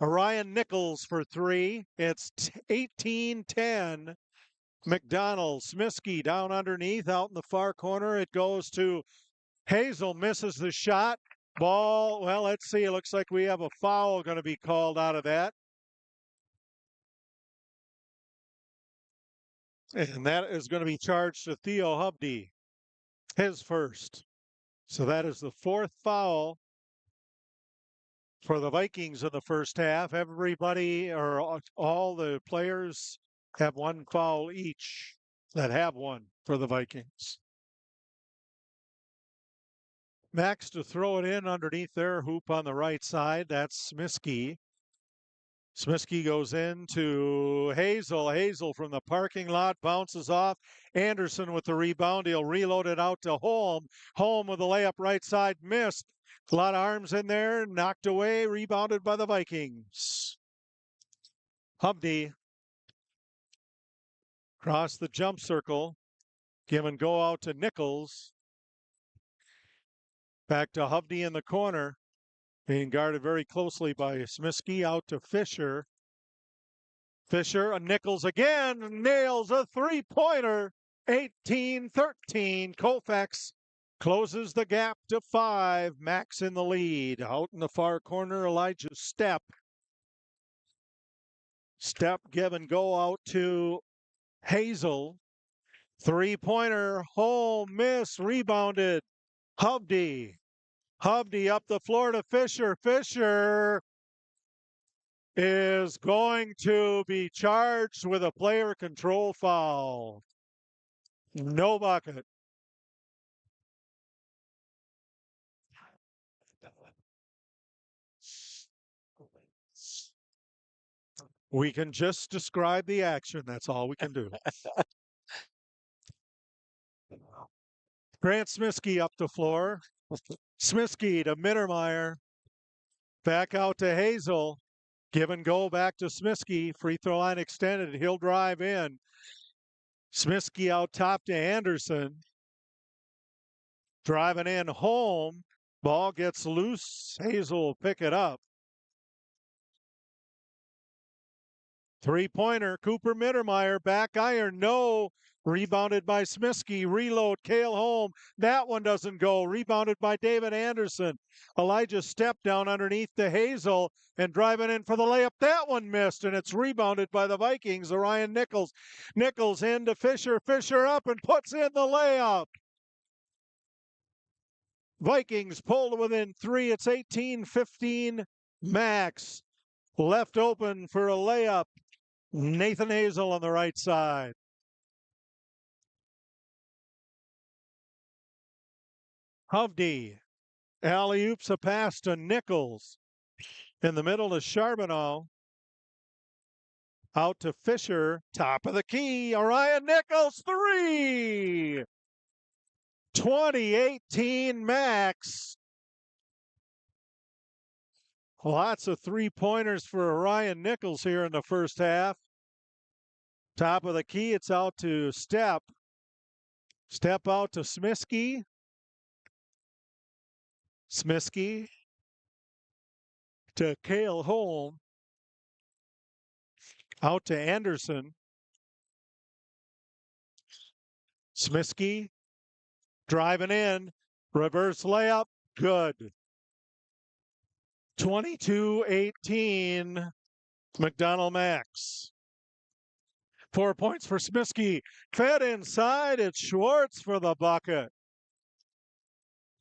Speaker 16: Orion Nichols for three. It's 18-10. McDonell, Smiskey down underneath, out in the far corner. It goes to Hazel, misses the shot. Ball, well, let's see. It looks like we have a foul going to be called out of that. And that is going to be charged to Theo Hubdy, his first. So that is the fourth foul for the Vikings in the first half. Everybody, or all the players, have one foul each that have one for the Vikings. Max to throw it in underneath their hoop on the right side. That's Smiskey. Smiskey goes into Hazel. Hazel from the parking lot bounces off. Anderson with the rebound. He'll reload it out to Holm. Holm with a layup right side, missed. A lot of arms in there, knocked away, rebounded by the Vikings. Hubdy across the jump circle. Give and go out to Nichols. Back to Hubdy in the corner. Being guarded very closely by Smiskey, out to Fisher. Fisher, and Nichols again, nails a three-pointer. 18-13. Colfax closes the gap to 5. Max in the lead. Out in the far corner, Elijah Stepp. Stepp, give and go out to Hazel. Three-pointer, home miss, rebounded. Hubdy. Hubdy up the floor to Fisher. Fisher is going to be charged with a player control foul. No bucket. We can just describe the action. That's all we can do. Grant Smiskey up the floor. Smiskey to Mittermeier. Back out to Hazel. Give and go back to Smiskey. Free throw line extended. He'll drive in. Smiskey out top to Anderson. Driving in home. Ball gets loose. Hazel will pick it up. Three-pointer. Cooper Mittermeier. Back iron. No. Rebounded by Smiskey. Reload. Cale Holm. That one doesn't go. Rebounded by David Anderson. Elijah Stepp down underneath to Hazel and driving in for the layup. That one missed, and it's rebounded by the Vikings. Orion Nichols. Nichols into Fisher. Fisher up and puts in the layup. Vikings pulled within 3. It's 18-15. Max left open for a layup. Nathan Hazel on the right side. Hubdy. Alley-oops a pass to Nichols. In the middle to Charbonneau. Out to Fisher. Top of the key. Orion Nichols, 3! 2018 Max. Lots of three-pointers for Orion Nichols here in the first half. Top of the key, it's out to Stepp. Stepp out to Smiskey. Smiskey to Cale Holm. Out to Anderson. Smiskey driving in. Reverse layup. Good. 22-18. McDonell Max. 4 points for Smiskey. Fed inside. It's Schwartz for the bucket.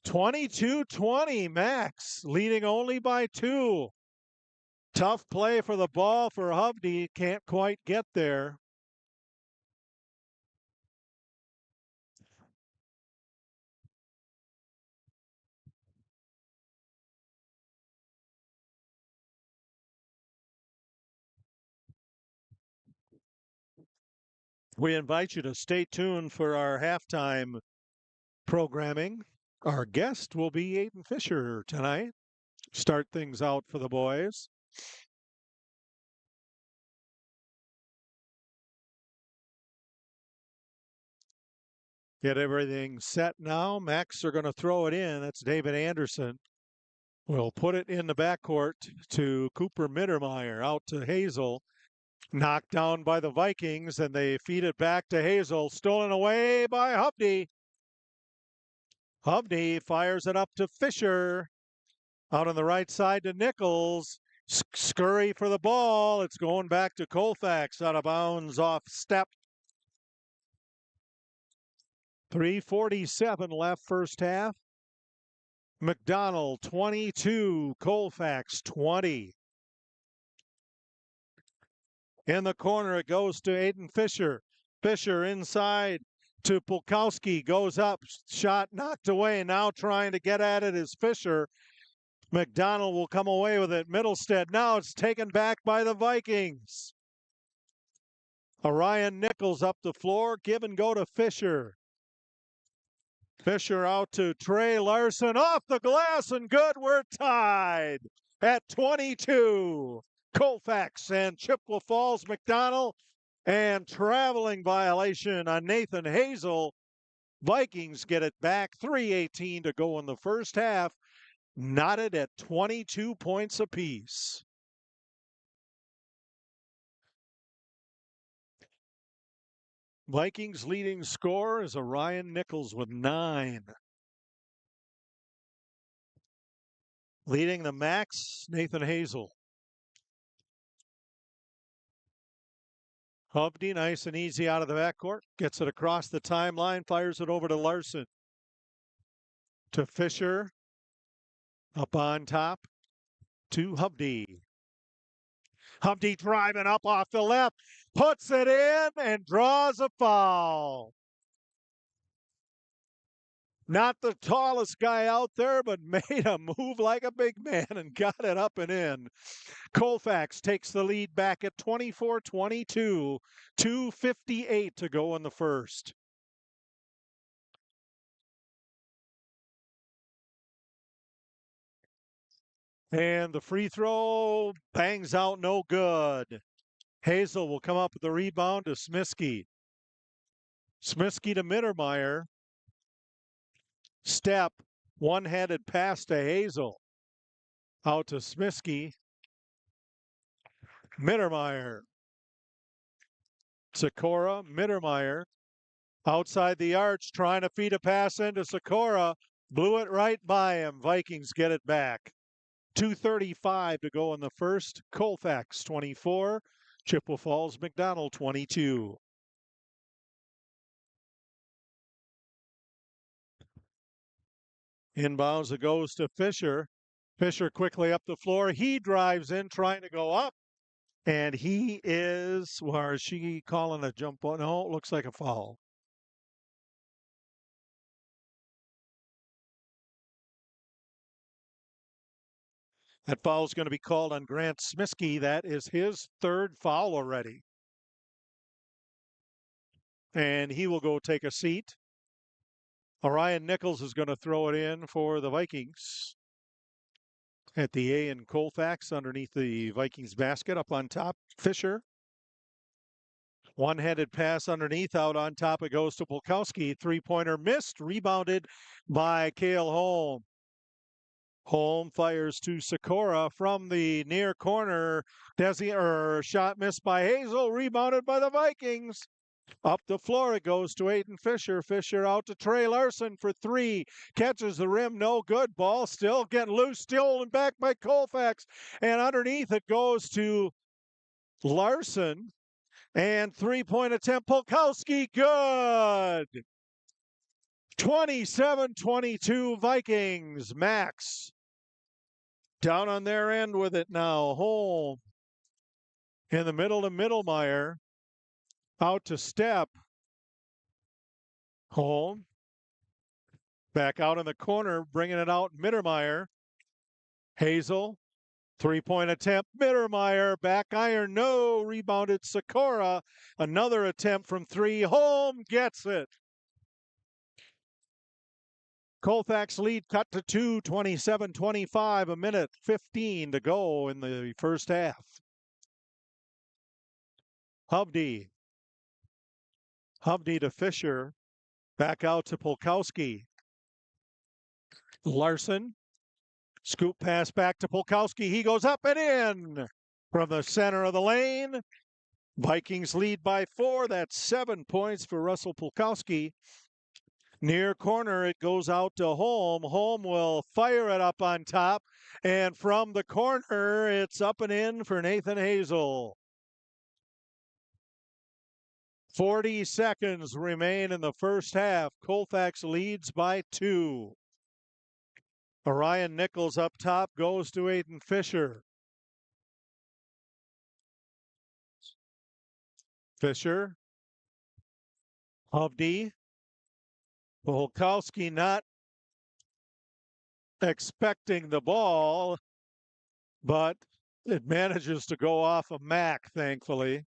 Speaker 16: 22-20 Max, leading only by 2. Tough play for the ball for Hubdy. Can't quite get there. We invite you to stay tuned for our halftime Programming. Our guest will be Aiden Fisher tonight. Start things out for the boys. Get everything set now. Macks are going to throw it in. That's David Anderson. We'll put it in the backcourt to Cooper Mittermeier, out to Hazel. Knocked down by the Vikings, and they feed it back to Hazel. Stolen away by Hubney. Hubney fires it up to Fisher. Out on the right side to Nichols. Scurry for the ball. It's going back to Colfax, out of bounds off step. 3:47 left first half. McDonell 22, Colfax 20. In the corner, it goes to Aiden Fisher. Fisher inside to Pulkowski, goes up, shot knocked away. Now trying to get at it is Fisher. McDonell will come away with it. Middlestead, now it's taken back by the Vikings. Orion Nichols up the floor, give and go to Fisher. Fisher out to Trey Larson, off the glass and good. We're tied at 22. Colfax and Chippewa Falls. McDonell, and traveling violation on Nathan Hazel. Vikings get it back. 3:18 to go in the first half. Knotted at 22 points apiece. Vikings leading scorer is Orion Nichols with 9. Leading the Macks, Nathan Hazel. Hubney, nice and easy out of the backcourt. Gets it across the timeline, fires it over to Larson. To Fisher. Up on top to Hubney. Hubney driving up off the left, puts it in and draws a foul. Not the tallest guy out there, but made a move like a big man and got it up and in. Colfax takes the lead back at 24-22, 2:58 to go in the first. And the free throw bangs out, no good. Hazel will come up with the rebound to Smiskey. Smiskey to Mittermeier. Step, one-handed pass to Hazel. Out to Smiskey. Mittermeier. Sikora, Mittermeier. Outside the arch, trying to feed a pass into Sikora. Blew it right by him. Vikings get it back. 2:35 to go in the first. Colfax 24, Chippewa Falls McDonell 22. Inbounds, it goes to Fisher. Fisher quickly up the floor. He drives in, trying to go up. And he is, or is she calling a jump ball? No, it looks like a foul. That foul is going to be called on Grant Smiskey. That is his third foul already. And he will go take a seat. Orion Nichols is going to throw it in for the Vikings. At the A in Colfax, underneath the Vikings basket, up on top, Fisher. One-handed pass underneath, out on top it goes to Pulkowski. Three-pointer missed, rebounded by Cale Holm. Holm fires to Sikora from the near corner. Shot missed by Hazel, rebounded by the Vikings. Up the floor it goes to Aiden Fisher. Fisher out to Trey Larson for 3. Catches the rim, no good. Ball still getting loose, stolen back by Colfax. And underneath it goes to Larson. And three-point attempt, Pulkowski, good. 27-22 Vikings. Macks down on their end with it now. Holm in the middle to Mittermeier. Out to Step. Holm. Back out in the corner, bringing it out, Mittermeier. Hazel. Three-point attempt, Mittermeier. Back iron, no. Rebounded Sikora. Another attempt from 3. Holm gets it. Colfax lead cut to 2, 27-25, a minute 15 to go in the first half. Hovde to Fisher. Back out to Polkowski. Larson. Scoop pass back to Polkowski. He goes up and in from the center of the lane. Vikings lead by 4. That's 7 points for Russell Polkowski. Near corner, it goes out to Holm. Holm will fire it up on top. And from the corner, it's up and in for Nathan Hazel. 40 seconds remain in the first half. Colfax leads by 2. Orion Nichols up top goes to Aiden Fisher. Fisher. Hovde. Polkowski not expecting the ball, but it manages to go off a Mac, thankfully.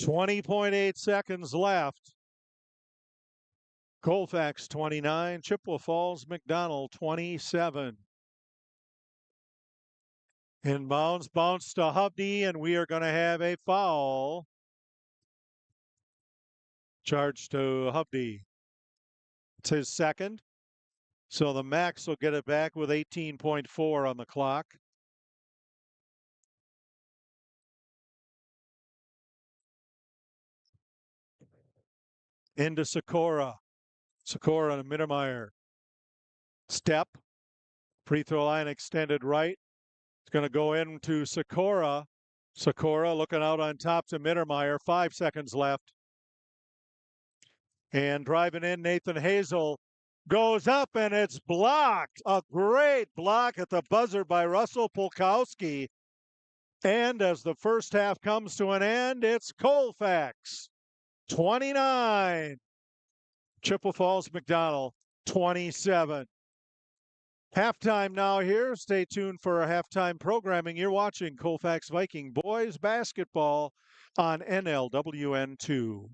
Speaker 16: 20.8 seconds left. Colfax 29, Chippewa Falls McDonell 27. Inbounds, bounce to Hovde, and we are going to have a foul. Charge to Hovde. It's his second. So the Max will get it back with 18.4 on the clock. Into Sikora. Sikora to Mittermeier. Step. Free throw line extended right. It's going to go into Sikora. Sikora looking out on top to Mittermeier. 5 seconds left. And driving in, Nathan Hazel goes up and it's blocked. A great block at the buzzer by Russell Polkowski. And as the first half comes to an end, it's Colfax 29. Chippewa Falls McDonell 27. Halftime now here. Stay tuned for our halftime programming. You're watching Colfax Viking Boys Basketball on NLWN2.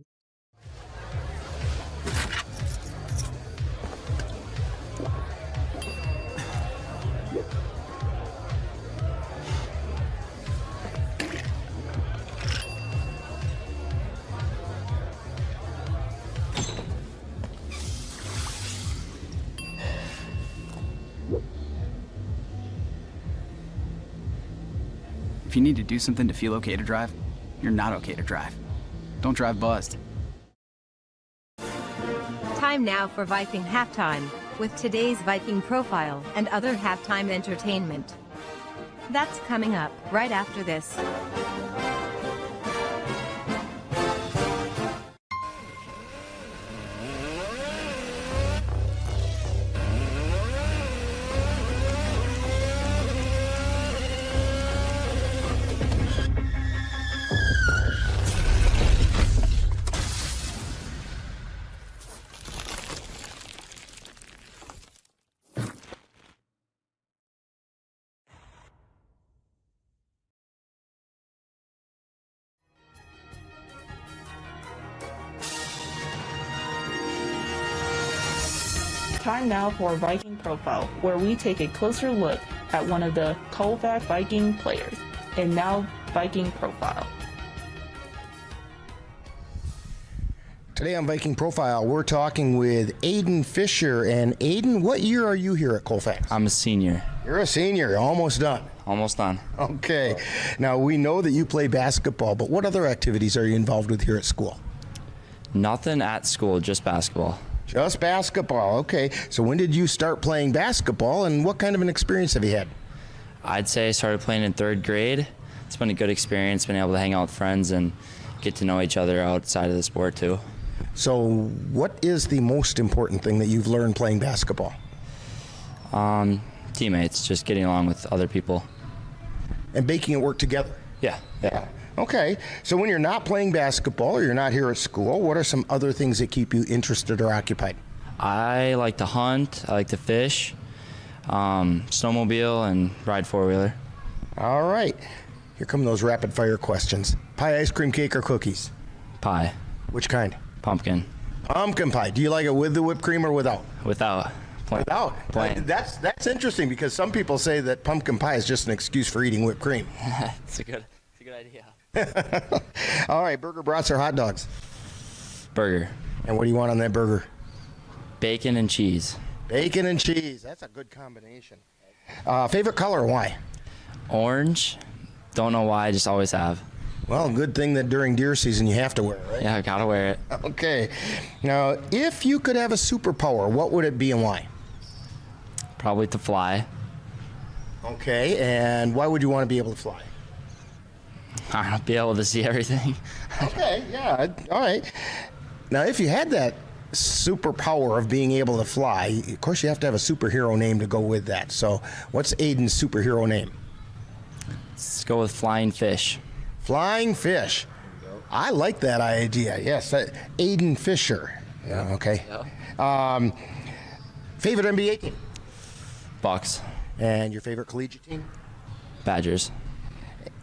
Speaker 21: If you need to do something to feel okay to drive, you're not okay to drive. Don't drive buzzed.
Speaker 22: Time now for Viking Halftime, with today's Viking profile and other halftime entertainment. That's coming up right after this.
Speaker 8: Time now for Viking Profile, where we take a closer look at one of the Colfax Viking players. And now, Viking Profile.
Speaker 2: Today on Viking Profile, we're talking with Aiden Fisher. And Aiden, what year are you here at Colfax?
Speaker 23: I'm a senior.
Speaker 2: You're a senior, almost done.
Speaker 23: Almost done.
Speaker 2: Okay. Now, we know that you play basketball, but what other activities are you involved with here at school?
Speaker 23: Nothing at school, just basketball.
Speaker 2: Just basketball, okay. So when did you start playing basketball, and what kind of an experience have you had?
Speaker 23: I'd say I started playing in 3rd grade. It's been a good experience, been able to hang out with friends and get to know each other outside of the sport too.
Speaker 2: So what is the most important thing that you've learned playing basketball?
Speaker 23: Teammates, just getting along with other people.
Speaker 2: And making it work together?
Speaker 23: Yeah.
Speaker 2: Okay, so when you're not playing basketball or you're not here at school, what are some other things that keep you interested or occupied?
Speaker 23: I like to hunt, I like to fish, snowmobile, and ride 4-wheeler.
Speaker 2: All right, here come those rapid fire questions. Pie, ice cream, cake, or cookies?
Speaker 23: Pie.
Speaker 2: Which kind?
Speaker 23: Pumpkin.
Speaker 2: Pumpkin pie. Do you like it with the whipped cream or without?
Speaker 23: Without.
Speaker 2: Without.
Speaker 23: Plain.
Speaker 2: That's interesting because some people say that pumpkin pie is just an excuse for eating whipped cream.
Speaker 23: It's a good idea.
Speaker 2: All right, burger, brats, or hot dogs?
Speaker 23: Burger.
Speaker 2: And what do you want on that burger?
Speaker 23: Bacon and cheese.
Speaker 2: Bacon and cheese. That's a good combination. Favorite color, why?
Speaker 23: Orange. Don't know why, just always have.
Speaker 2: Well, good thing that during deer season you have to wear it, right?
Speaker 23: Yeah, I gotta wear it.
Speaker 2: Okay. Now, if you could have a superpower, what would it be and why?
Speaker 23: Probably to fly.
Speaker 2: Okay, and why would you want to be able to fly?
Speaker 23: I don't know, be able to see everything.
Speaker 2: Okay, yeah, all right. Now, if you had that superpower of being able to fly, of course you have to have a superhero name to go with that. So what's Aiden's superhero name?
Speaker 23: Let's go with flying fish.
Speaker 2: Flying fish. I like that idea. Yes, Aiden Fisher. Yeah, okay.
Speaker 23: Yeah.
Speaker 2: Favorite NBA team?
Speaker 23: Bucks.
Speaker 2: And your favorite collegiate team?
Speaker 23: Badgers.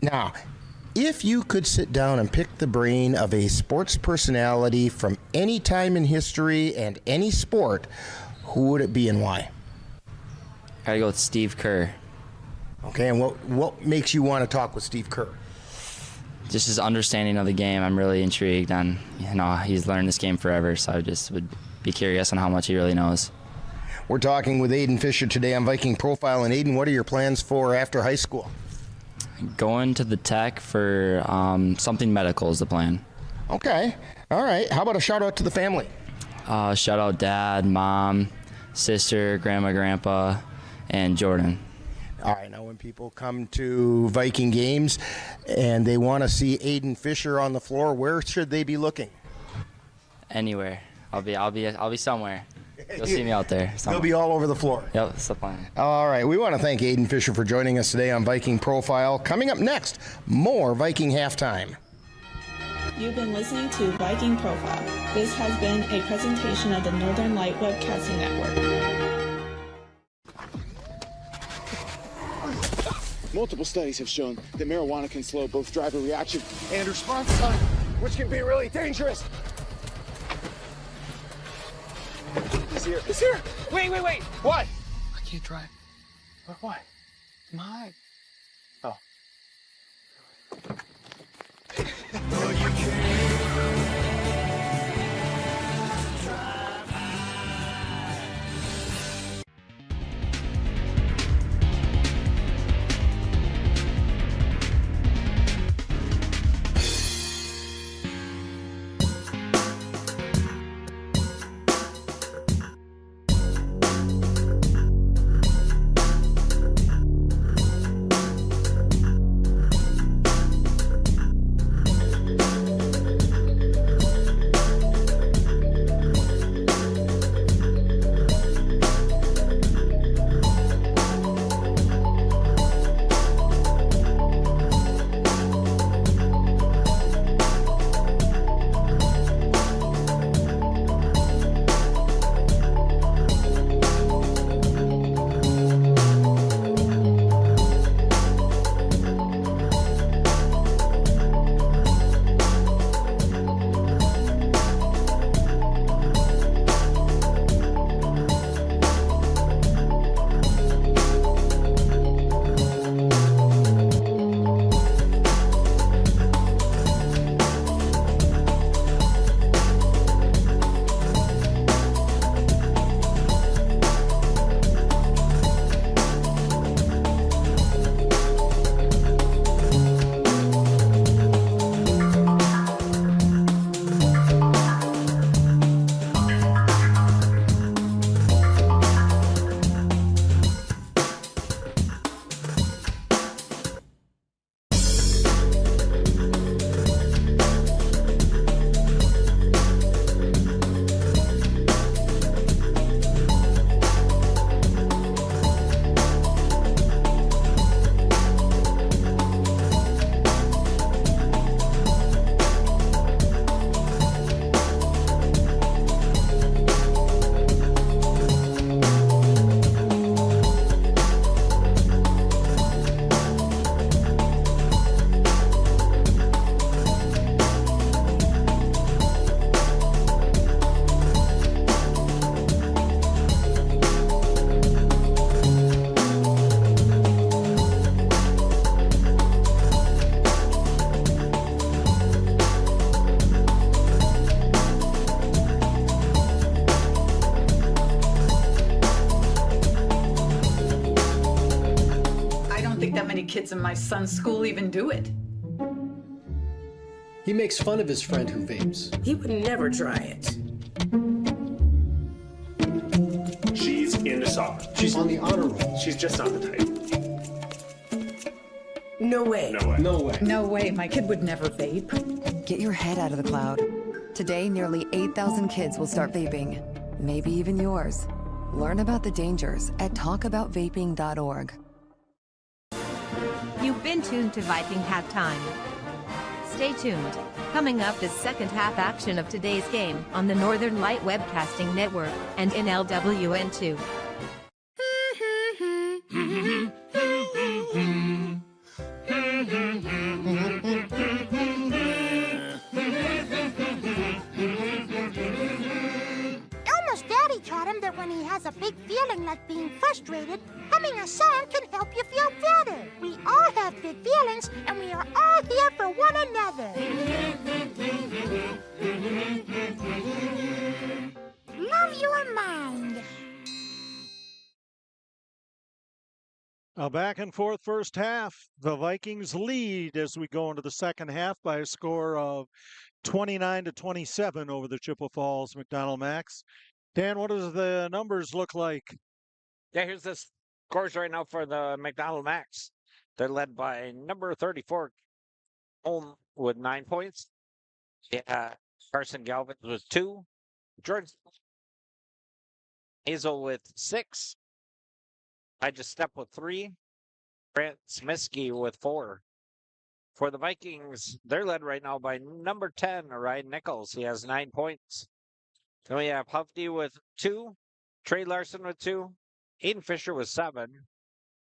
Speaker 2: Now, if you could sit down and pick the brain of a sports personality from any time in history and any sport, who would it be and why?
Speaker 23: Gotta go with Steve Kerr.
Speaker 2: Okay, and what makes you want to talk with Steve Kerr?
Speaker 23: Just his understanding of the game. I'm really intrigued on, he's learned this game forever, so I just would be curious on how much he really knows.
Speaker 2: We're talking with Aiden Fisher today on Viking Profile. And Aiden, what are your plans for after high school?
Speaker 23: Going to the tech for something medical is the plan.
Speaker 2: Okay. All right. How about a shout out to the family?
Speaker 23: Shout out Dad, Mom, sister, Grandma, Grandpa, and Jordan.
Speaker 2: All right. Now, when people come to Viking games and they want to see Aiden Fisher on the floor, where should they be looking?
Speaker 23: Anywhere. I'll be somewhere. You'll see me out there.
Speaker 2: You'll be all over the floor.
Speaker 23: Yep, that's the plan.
Speaker 2: All right. We want to thank Aiden Fisher for joining us today on Viking Profile. Coming up next, more Viking Halftime.
Speaker 8: You've been listening to Viking Profile. This has been a presentation of the Northern Light Webcasting Network.
Speaker 3: Multiple studies have shown that marijuana can slow both driver reaction and response time, which can be really dangerous. He's here. He's here. Wait. What? I can't drive. Why? My. Oh. No, you can't.
Speaker 4: don't think that many kids in my son's school even do it.
Speaker 5: He makes fun of his friend who vapes.
Speaker 6: He would never try it.
Speaker 24: She's into soccer.
Speaker 5: She's on the honor roll.
Speaker 24: She's just not the type.
Speaker 6: No way.
Speaker 24: No way.
Speaker 5: No way.
Speaker 4: No way, my kid would never vape.
Speaker 25: Get your head out of the cloud. Today, nearly 8,000 kids will start vaping. Maybe even yours. Learn about the dangers at talkaboutvaping.org.
Speaker 22: You've been tuned to Viking Halftime. Stay tuned. Coming up is second half action of today's game on the Northern Light Webcasting Network and in LWN2.
Speaker 26: Elmo's daddy taught him that when he has a big feeling like being frustrated, humming a song can help you feel better. We all have big feelings, and we are all here for one another. Love your mind.
Speaker 16: A back and forth first half. The Vikings lead as we go into the second half by a score of 29-27 over the Chippewa Falls McDonell Macks. Dan, what does the numbers look like?
Speaker 18: Yeah, here's the scores right now for the McDonell Macks. They're led by number 34, home with 9 points. Yeah, Carson Galvin with 2. Jordan Hazel with 6. I just stepped with 3. Grant Smiskey with 4. For the Vikings, they're led right now by number 10, Ryan Nichols. He has 9 points. Then we have Huffdy with 2. Trey Larson with 2. Aiden Fisher with 7.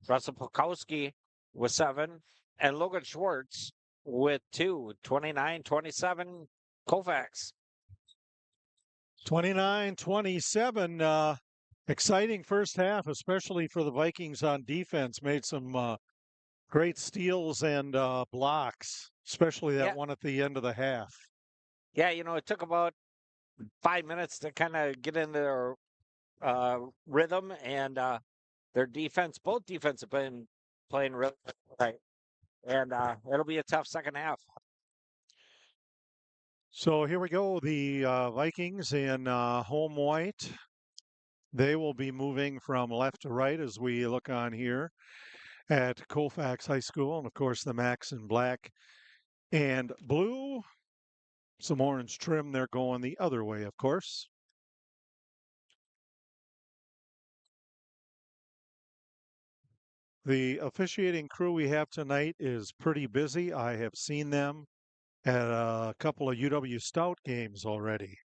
Speaker 18: Russell Polkowski with 7. And Logan Schwartz with 2. 29-27, Colfax.
Speaker 16: 29-27. Exciting first half, especially for the Vikings on defense. Made some great steals and blocks, especially that one at the end of the half.
Speaker 18: Yeah, you know, it took about 5 minutes to kind of get into their rhythm, and their defense, both defense have been playing really right. And it'll be a tough second half.
Speaker 16: So here we go. The Vikings in home white. They will be moving from left to right as we look on here at Colfax High School. And, of course, the Macks in black and blue. Some orange trim. They're going the other way, of course. The officiating crew we have tonight is pretty busy. I have seen them at a couple of UW Stout games already.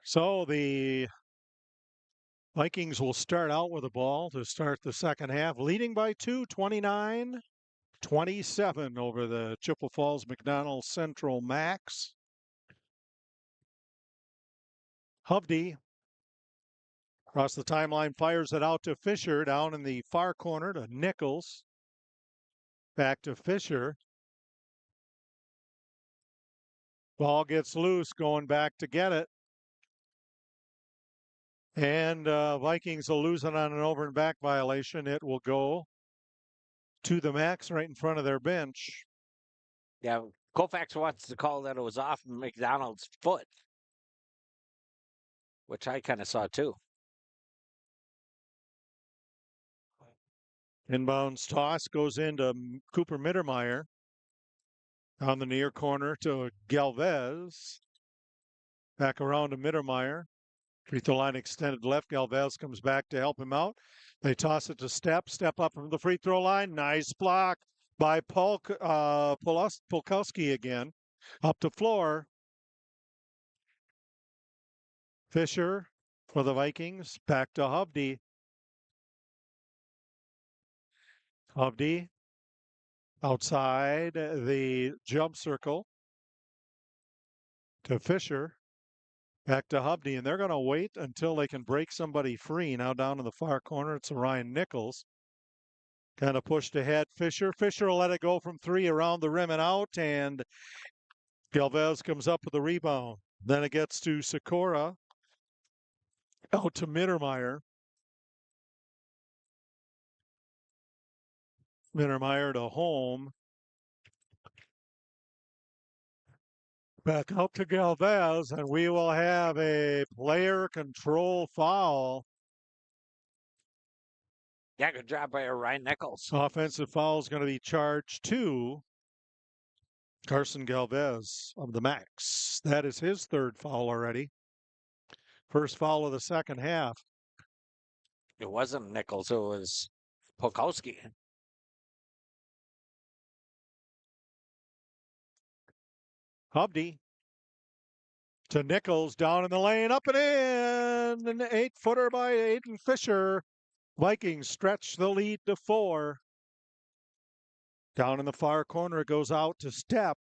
Speaker 16: So the Vikings will start out with the ball to start the second half, leading by 2, 29-27 over the Chippewa Falls McDonell Central Macks. Hovde across the timeline fires it out to Fisher down in the far corner to Nichols. Back to Fisher. Ball gets loose, going back to get it. And Vikings will lose it on an over and back violation. It will go to the Macks right in front of their bench.
Speaker 18: Yeah, Colfax wants to call that it was off McDonald's foot, which I kind of saw too.
Speaker 16: Inbounds toss goes into Cooper Mittermeier. On the near corner to Galvez. Back around to Mittermeier. Free throw line extended left. Galvez comes back to help him out. They toss it to Step. Step up from the free throw line. Nice block by Polkowski again. Up to floor. Fisher for the Vikings. Back to Hovde. Hovde outside the jump circle to Fisher. Back to Hovde, and they're going to wait until they can break somebody free. Now down in the far corner, it's Ryan Nichols. Kind of pushed ahead. Fisher will let it go from 3 around the rim and out, and Galvez comes up with the rebound. Then it gets to Sikora. Out to Mittermeier. Mittermeier to home. Back out to Galvez, and we will have a player control foul.
Speaker 18: Yeah, good job by Ryan Nichols.
Speaker 16: Offensive foul is going to be charged to Carson Galvez of the Macks. That is his third foul already. First foul of the second half.
Speaker 18: It wasn't Nichols, it was Polkowski.
Speaker 16: Hubdy to Nichols, down in the lane, up and in. An 8-footer by Aiden Fisher. Vikings stretch the lead to 4. Down in the far corner, it goes out to Stepp.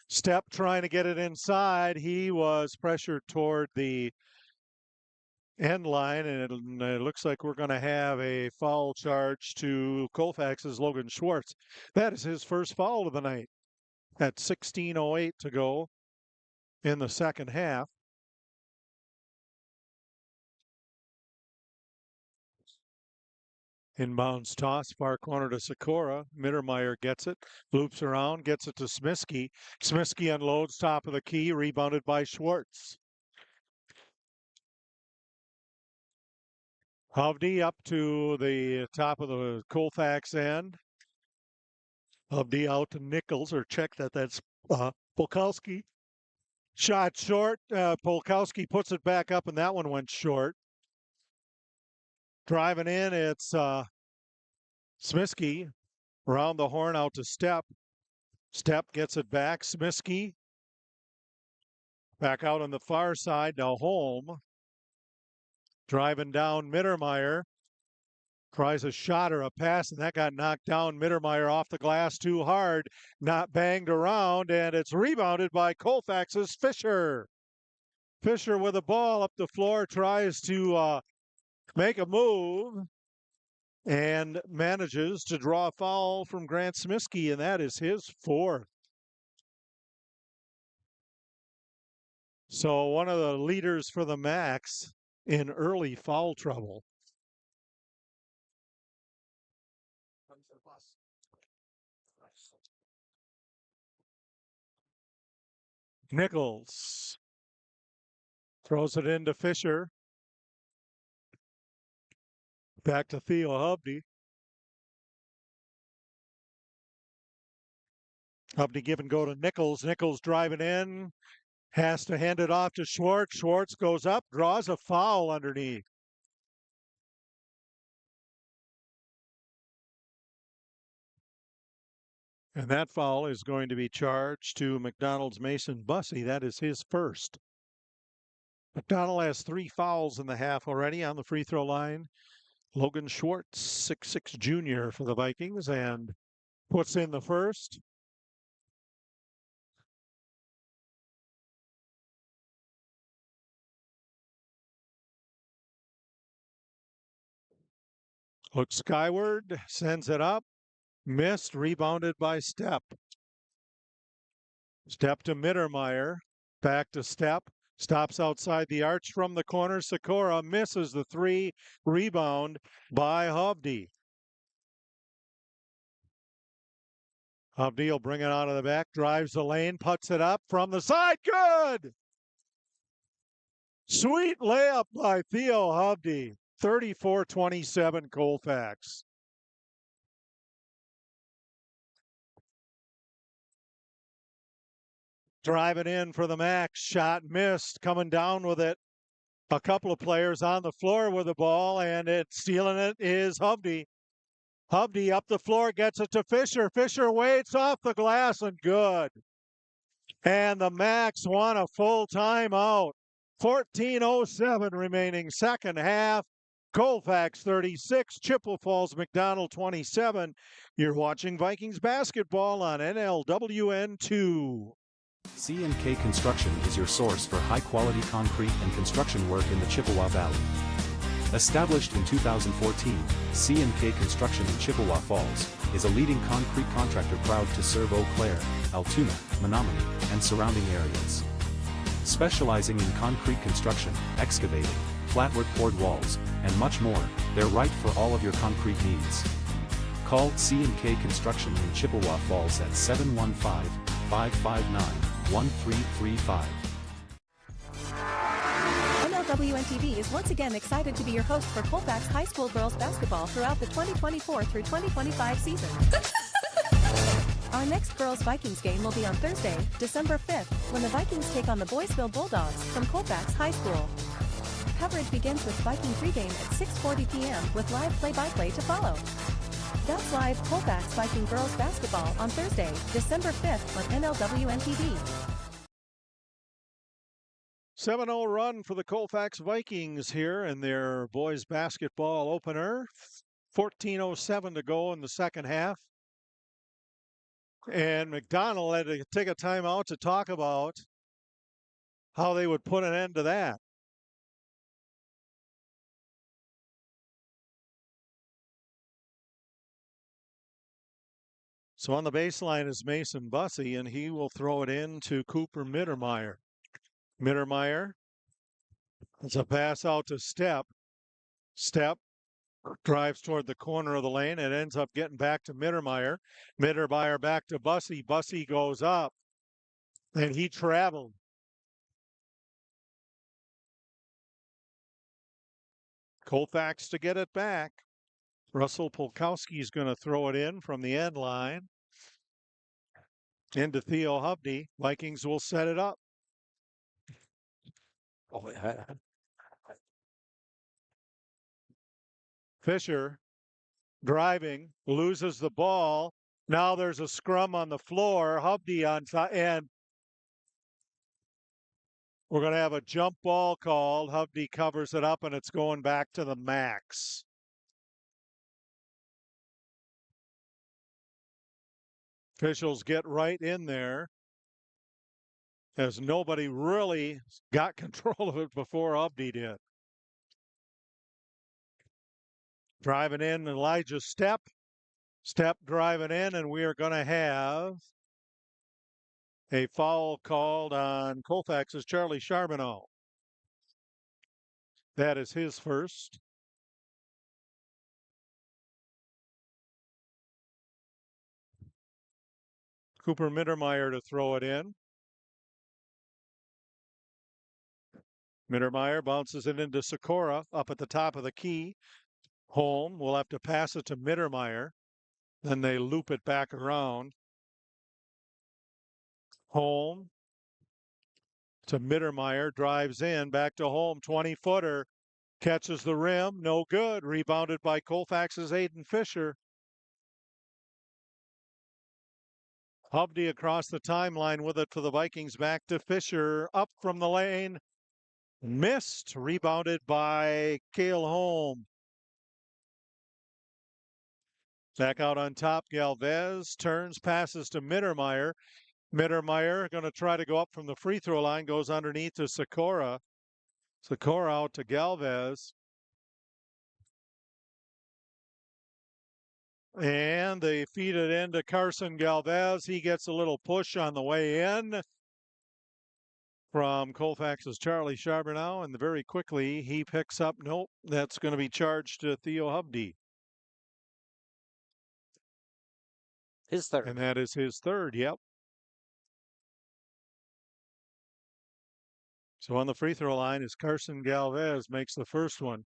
Speaker 16: Stepp trying to get it inside. He was pressured toward the end line, and it looks like we're going to have a foul charge to Colfax's Logan Schwartz. That is his first foul of the night at 16:08 to go in the second half. Inbounds toss, far corner to Sikora. Mittermeier gets it, loops around, gets it to Smiskey. Smiskey unloads top of the key, rebounded by Schwartz. Hovde up to the top of the Colfax end. Hovde out to Nichols, or check that. That's Polkowski. Shot short. Polkowski puts it back up, and that one went short. Driving in, it's Smiskey. Around the horn out to Stepp. Stepp gets it back. Smiskey. Back out on the far side to Holm. Driving down Mittermeier. Tries a shot or a pass, and that got knocked down. Mittermeier off the glass too hard. Not banged around, and it's rebounded by Colfax's Fisher. Fisher with the ball up the floor, tries to make a move and manages to draw a foul from Grant Smiskey, and that is his 4th. So one of the leaders for the Macks in early foul trouble. Nichols throws it into Fisher. Back to Theo Hovde. Hovde give and go to Nichols. Nichols driving in. Has to hand it off to Schwartz. Schwartz goes up, draws a foul underneath. And that foul is going to be charged to McDonald's Mason Bussey. That is his first. McDonald has 3 fouls in the half already on the free throw line. Logan Schwartz, 6'6" junior for the Vikings, and puts in the first. Looks skyward, sends it up. Missed, rebounded by Stepp. Stepp to Mittermeier. Back to Stepp. Stops outside the arch from the corner. Sikora misses the 3. Rebound by Hovde. Hovde will bring it out of the back. Drives the lane. Puts it up from the side. Good! Sweet layup by Theo Hovde. 34-27 Colfax. Driving in for the Macks. Shot missed. Coming down with it. A couple of players on the floor with the ball, and stealing it is Hovde. Hovde up the floor, gets it to Fisher. Fisher waits off the glass, and good. And the Macks want a full timeout. 14:07 remaining second half. Colfax 36, Chippewa Falls McDonell 27. You're watching Vikings basketball on NLWN2.
Speaker 7: C&K Construction is your source for high-quality concrete and construction work in the Chippewa Valley. Established in 2014, C&K Construction in Chippewa Falls is a leading concrete contractor proud to serve Eau Claire, Altoona, Menominee, and surrounding areas. Specializing in concrete construction, excavating, flatwork poured walls, and much more, they're right for all of your concrete needs. Call C&K Construction in Chippewa Falls at 715-559-1335.
Speaker 9: NLWN-TV is once again excited to be your host for Colfax High School girls basketball throughout the 2024 through 2025 season. Our next girls Vikings game will be on Thursday, December 5th, when the Vikings take on the Boysville Bulldogs from Colfax High School. Coverage begins with Viking pregame at 6:40 p.m. with live play-by-play to follow. That's live Colfax Viking girls basketball on Thursday, December 5th on NLWN-TV.
Speaker 16: 7-0 run for the Colfax Vikings here in their boys basketball opener. 14:07 to go in the second half. And McDonell had to take a timeout to talk about how they would put an end to that. So on the baseline is Mason Bussey, and he will throw it in to Cooper Mittermeier. Mittermeier, it's a pass out to Step. Step drives toward the corner of the lane and ends up getting back to Mittermeier. Mittermeier back to Bussey. Bussey goes up, and he traveled. Colfax to get it back. Russell Polkowski is going to throw it in from the end line. Into Theo Hovde. Vikings will set it up. Fisher driving, loses the ball. Now there's a scrum on the floor. Hovde on top, and we're going to have a jump ball called. Hovde covers it up, and it's going back to the Macks. Officials get right in there, as nobody really got control of it before Hovde did. Driving in, Elijah Step. Step driving in, and we are going to have a foul called on Colfax's Charlie Charbonneau. That is his first. Cooper Mittermeier to throw it in. Mittermeier bounces it into Sikora up at the top of the key. Holm will have to pass it to Mittermeier. Then they loop it back around. Holm to Mittermeier, drives in, back to Holm, 20-footer. Catches the rim, no good. Rebounded by Colfax's Aiden Fisher. Hovde across the timeline with it for the Vikings, back to Fisher, up from the lane. Missed, rebounded by Cale Holm. Back out on top, Galvez turns, passes to Mittermeier. Mittermeier going to try to go up from the free throw line, goes underneath to Sikora. Sikora out to Galvez. And they feed it into Carson Galvez. He gets a little push on the way in from Colfax's Charlie Charbonneau, and very quickly he picks up, nope, that's going to be charged to Theo Hovde.
Speaker 18: His third.
Speaker 16: And that is his third, yep. So on the free throw line is Carson Galvez, makes the first one.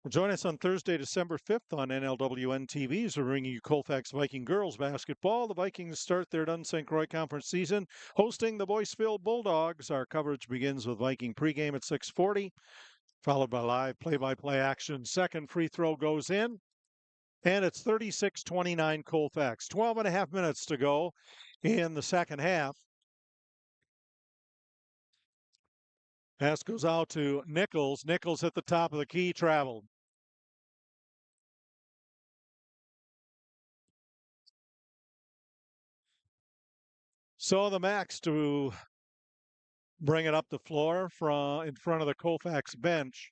Speaker 16: Well, join us on Thursday, December 5th on NLWN TV as we're bringing you Colfax Viking girls basketball. The Vikings start their Dunn St. Croix Conference season hosting the Boysville Bulldogs. Our coverage begins with Viking pregame at 6:40, followed by live play-by-play action. Second free throw goes in, and it's 36-29 Colfax. 12 and a half minutes to go in the second half. Pass goes out to Nichols. Nichols at the top of the key, traveled. So the Macks to bring it up the floor from in front of the Colfax bench.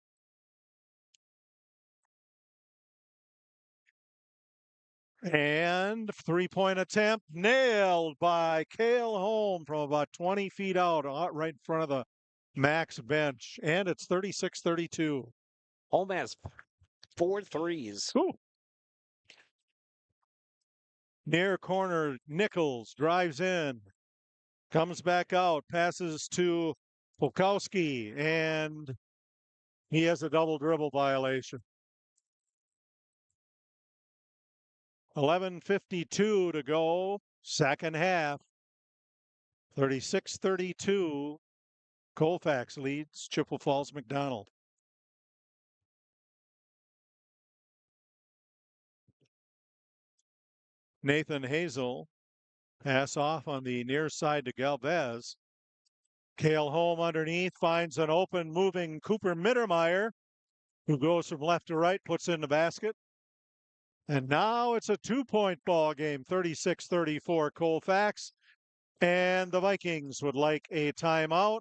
Speaker 16: And three-point attempt nailed by Cale Holm from about 20 feet out right in front of the Macks bench. And it's 36-32.
Speaker 18: Holm has 4 threes.
Speaker 16: Ooh. Near corner, Nichols drives in, comes back out, passes to Polkowski, and he has a double dribble violation. 11:52 to go, second half. 36-32. Colfax leads Chippewa Falls McDonald. Nathan Hazel pass off on the near side to Galvez. Cale Holm underneath finds an open moving Cooper Mittermeier, who goes from left to right, puts in the basket. And now it's a 2-point ball game, 36-34 Colfax. And the Vikings would like a timeout.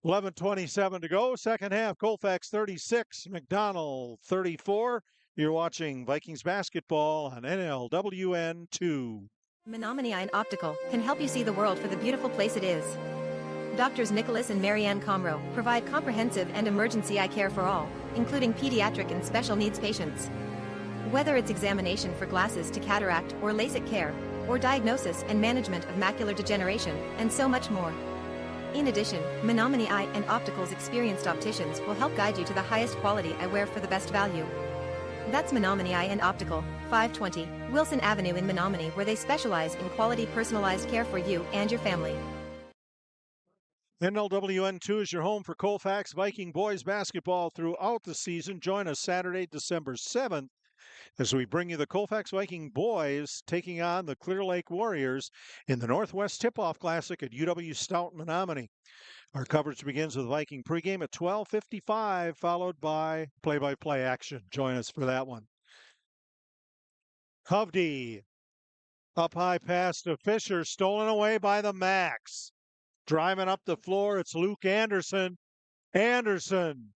Speaker 16: 11:27 to go, second half. Colfax 36, McDonald 34. You're watching Vikings basketball on NLWN2.
Speaker 22: Menominee Eye and Optical can help you see the world for the beautiful place it is. Doctors Nicholas and Marianne Comro provide comprehensive and emergency eye care for all, including pediatric and special needs patients. Whether it's examination for glasses to cataract or LASIK care, or diagnosis and management of macular degeneration, and so much more. In addition, Menominee Eye and Optical's experienced opticians will help guide you to the highest quality eyewear for the best value. That's Menominee Eye and Optical, 520 Wilson Avenue in Menominee, where they specialize in quality personalized care for you and your family.
Speaker 16: NLWN2 is your home for Colfax Viking Boys Basketball throughout the season. Join us Saturday, December 7th, as we bring you the Colfax Viking Boys taking on the Clear Lake Warriors in the Northwest Tip-Off Classic at UW Stout Menominee. Our coverage begins with Viking pregame at 12:55, followed by play-by-play action. Join us for that one. Hovde, up high pass to Fisher, stolen away by the Macks. Driving up the floor, it's Luke Anderson. Anderson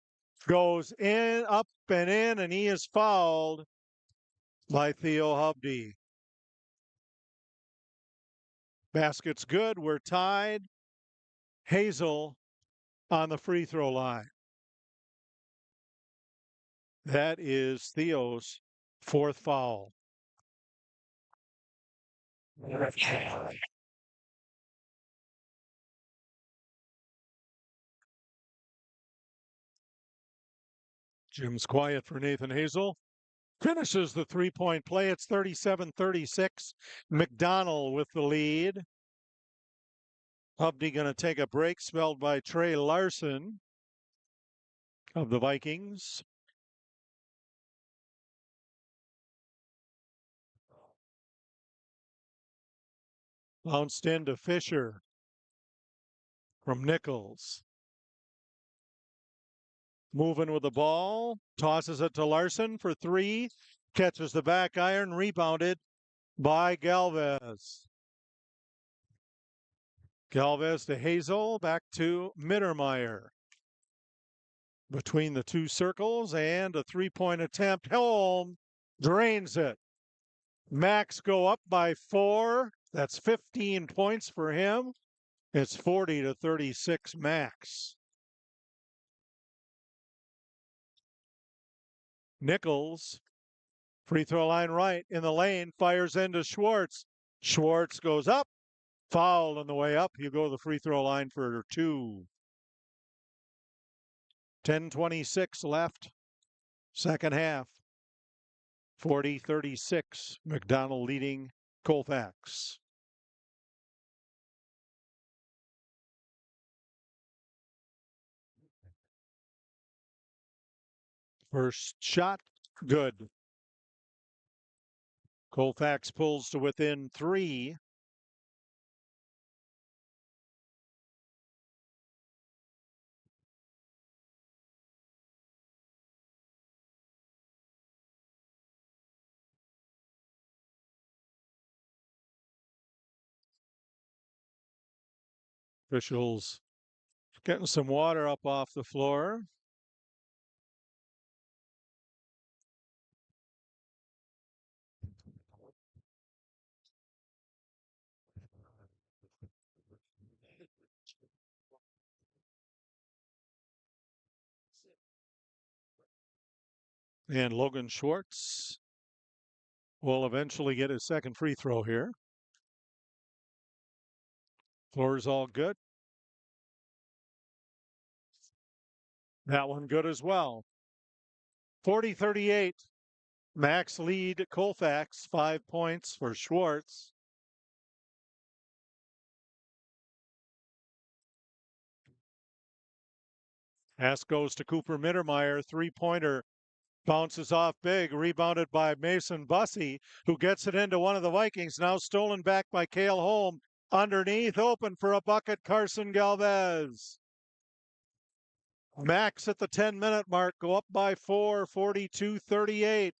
Speaker 16: goes in, up and in, and he is fouled by Theo Hovde. Basket's good. We're tied. Hazel on the free throw line. That is Theo's fourth foul. Jim's quiet for Nathan Hazel. Finishes the three-point play. It's 37-36. McDonald with the lead. Hovde going to take a break, spelled by Trey Larson of the Vikings. Bounced into Fisher from Nichols. Moving with the ball, tosses it to Larson for three, catches the back iron, rebounded by Galvez. Galvez to Hazel, back to Mittermeier. Between the two circles and a three-point attempt. Holm drains it. Macks go up by 4. That's 15 points for him. It's 40-36 Macks. Nichols, free throw line right in the lane, fires into Schwartz. Schwartz goes up, foul on the way up. You go to the free throw line for 2. 10:26 left, second half. 40-36, McDonald leading Colfax. First shot, good. Colfax pulls to within 3. Officials getting some water up off the floor. And Logan Schwartz will eventually get his second free throw here. Floor is all good. That one good as well. 40-38. Max lead Colfax, 5 points for Schwartz. Pass goes to Cooper Mittermeier, three-pointer. Bounces off big, rebounded by Mason Bussey, who gets it into one of the Vikings. Now stolen back by Cale Holm. Underneath, open for a bucket, Carson Galvez. Max at the 10-minute mark, go up by 4, 42-38.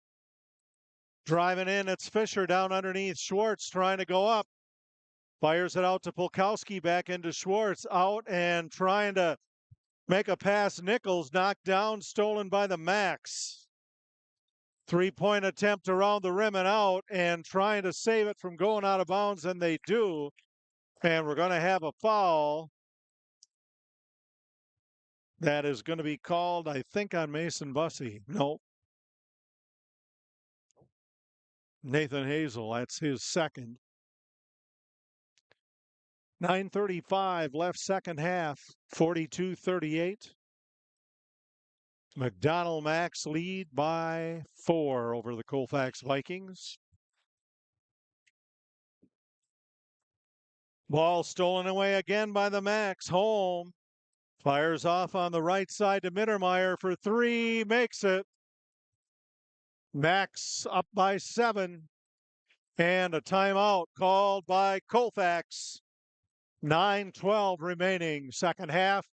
Speaker 16: Driving in, it's Fisher down underneath. Schwartz trying to go up. Fires it out to Polkowski, back into Schwartz. Out and trying to make a pass. Nichols knocked down, stolen by the Max. Three-point attempt around the rim and out, and trying to save it from going out of bounds, and they do. And we're going to have a foul that is going to be called, I think, on Mason Bussey. No. Nathan Hazel, that's his second. 9:35 left second half, 42-38. McDonell Macks lead by 4 over the Colfax Vikings. Ball stolen away again by the Macks. Holm fires off on the right side to Mittermeier for 3, makes it. Macks up by 7, and a timeout called by Colfax. 9:12 remaining second half.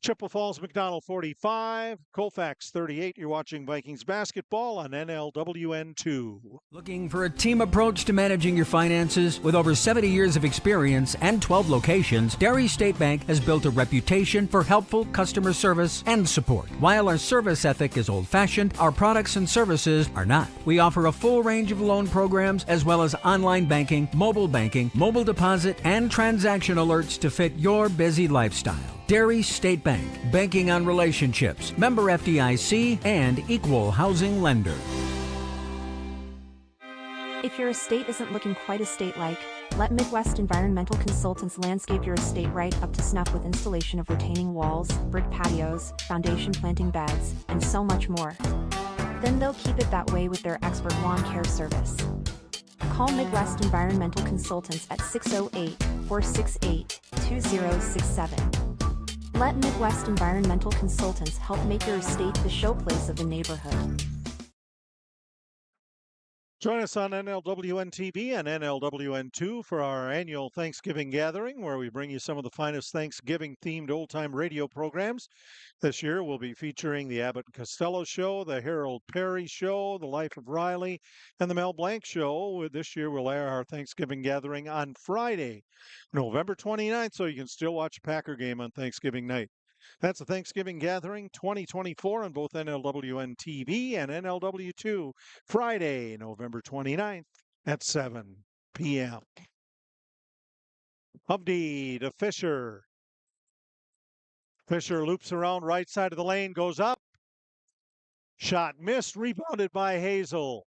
Speaker 16: Chippewa Falls McDonell 45, Colfax 38. You're watching Vikings basketball on NLWN2.
Speaker 10: Looking for a team approach to managing your finances? With over 70 years of experience and 12 locations, Dairy State Bank has built a reputation for helpful customer service and support. While our service ethic is old-fashioned, our products and services are not. We offer a full range of loan programs as well as online banking, mobile deposit, and transaction alerts to fit your busy lifestyle. Dairy State Bank, banking on relationships, member FDIC, and equal housing lender.
Speaker 15: If your estate isn't looking quite estate-like, let Midwest Environmental Consultants landscape your estate right up to snuff with installation of retaining walls, brick patios, foundation planting beds, and so much more. Then they'll keep it that way with their expert lawn care service. Call Midwest Environmental Consultants at 608-468-2067. Let Midwest Environmental Consultants help make your estate the showplace of the neighborhood.
Speaker 16: Join us on NLWN-TV and NLWN2 for our annual Thanksgiving gathering, where we bring you some of the finest Thanksgiving-themed old-time radio programs. This year, we'll be featuring the Abbott and Costello Show, the Harold Perry Show, the Life of Riley, and the Mel Blanc Show. This year, we'll air our Thanksgiving gathering on Friday, November 29th, so you can still watch a Packer game on Thanksgiving night. That's the Thanksgiving Gathering 2024 on both NLWN-TV and NLW2, Friday, November 29th at 7 p.m. Hubdy to Fisher. Fisher loops around right side of the lane, goes up. Shot missed, rebounded by Hazel.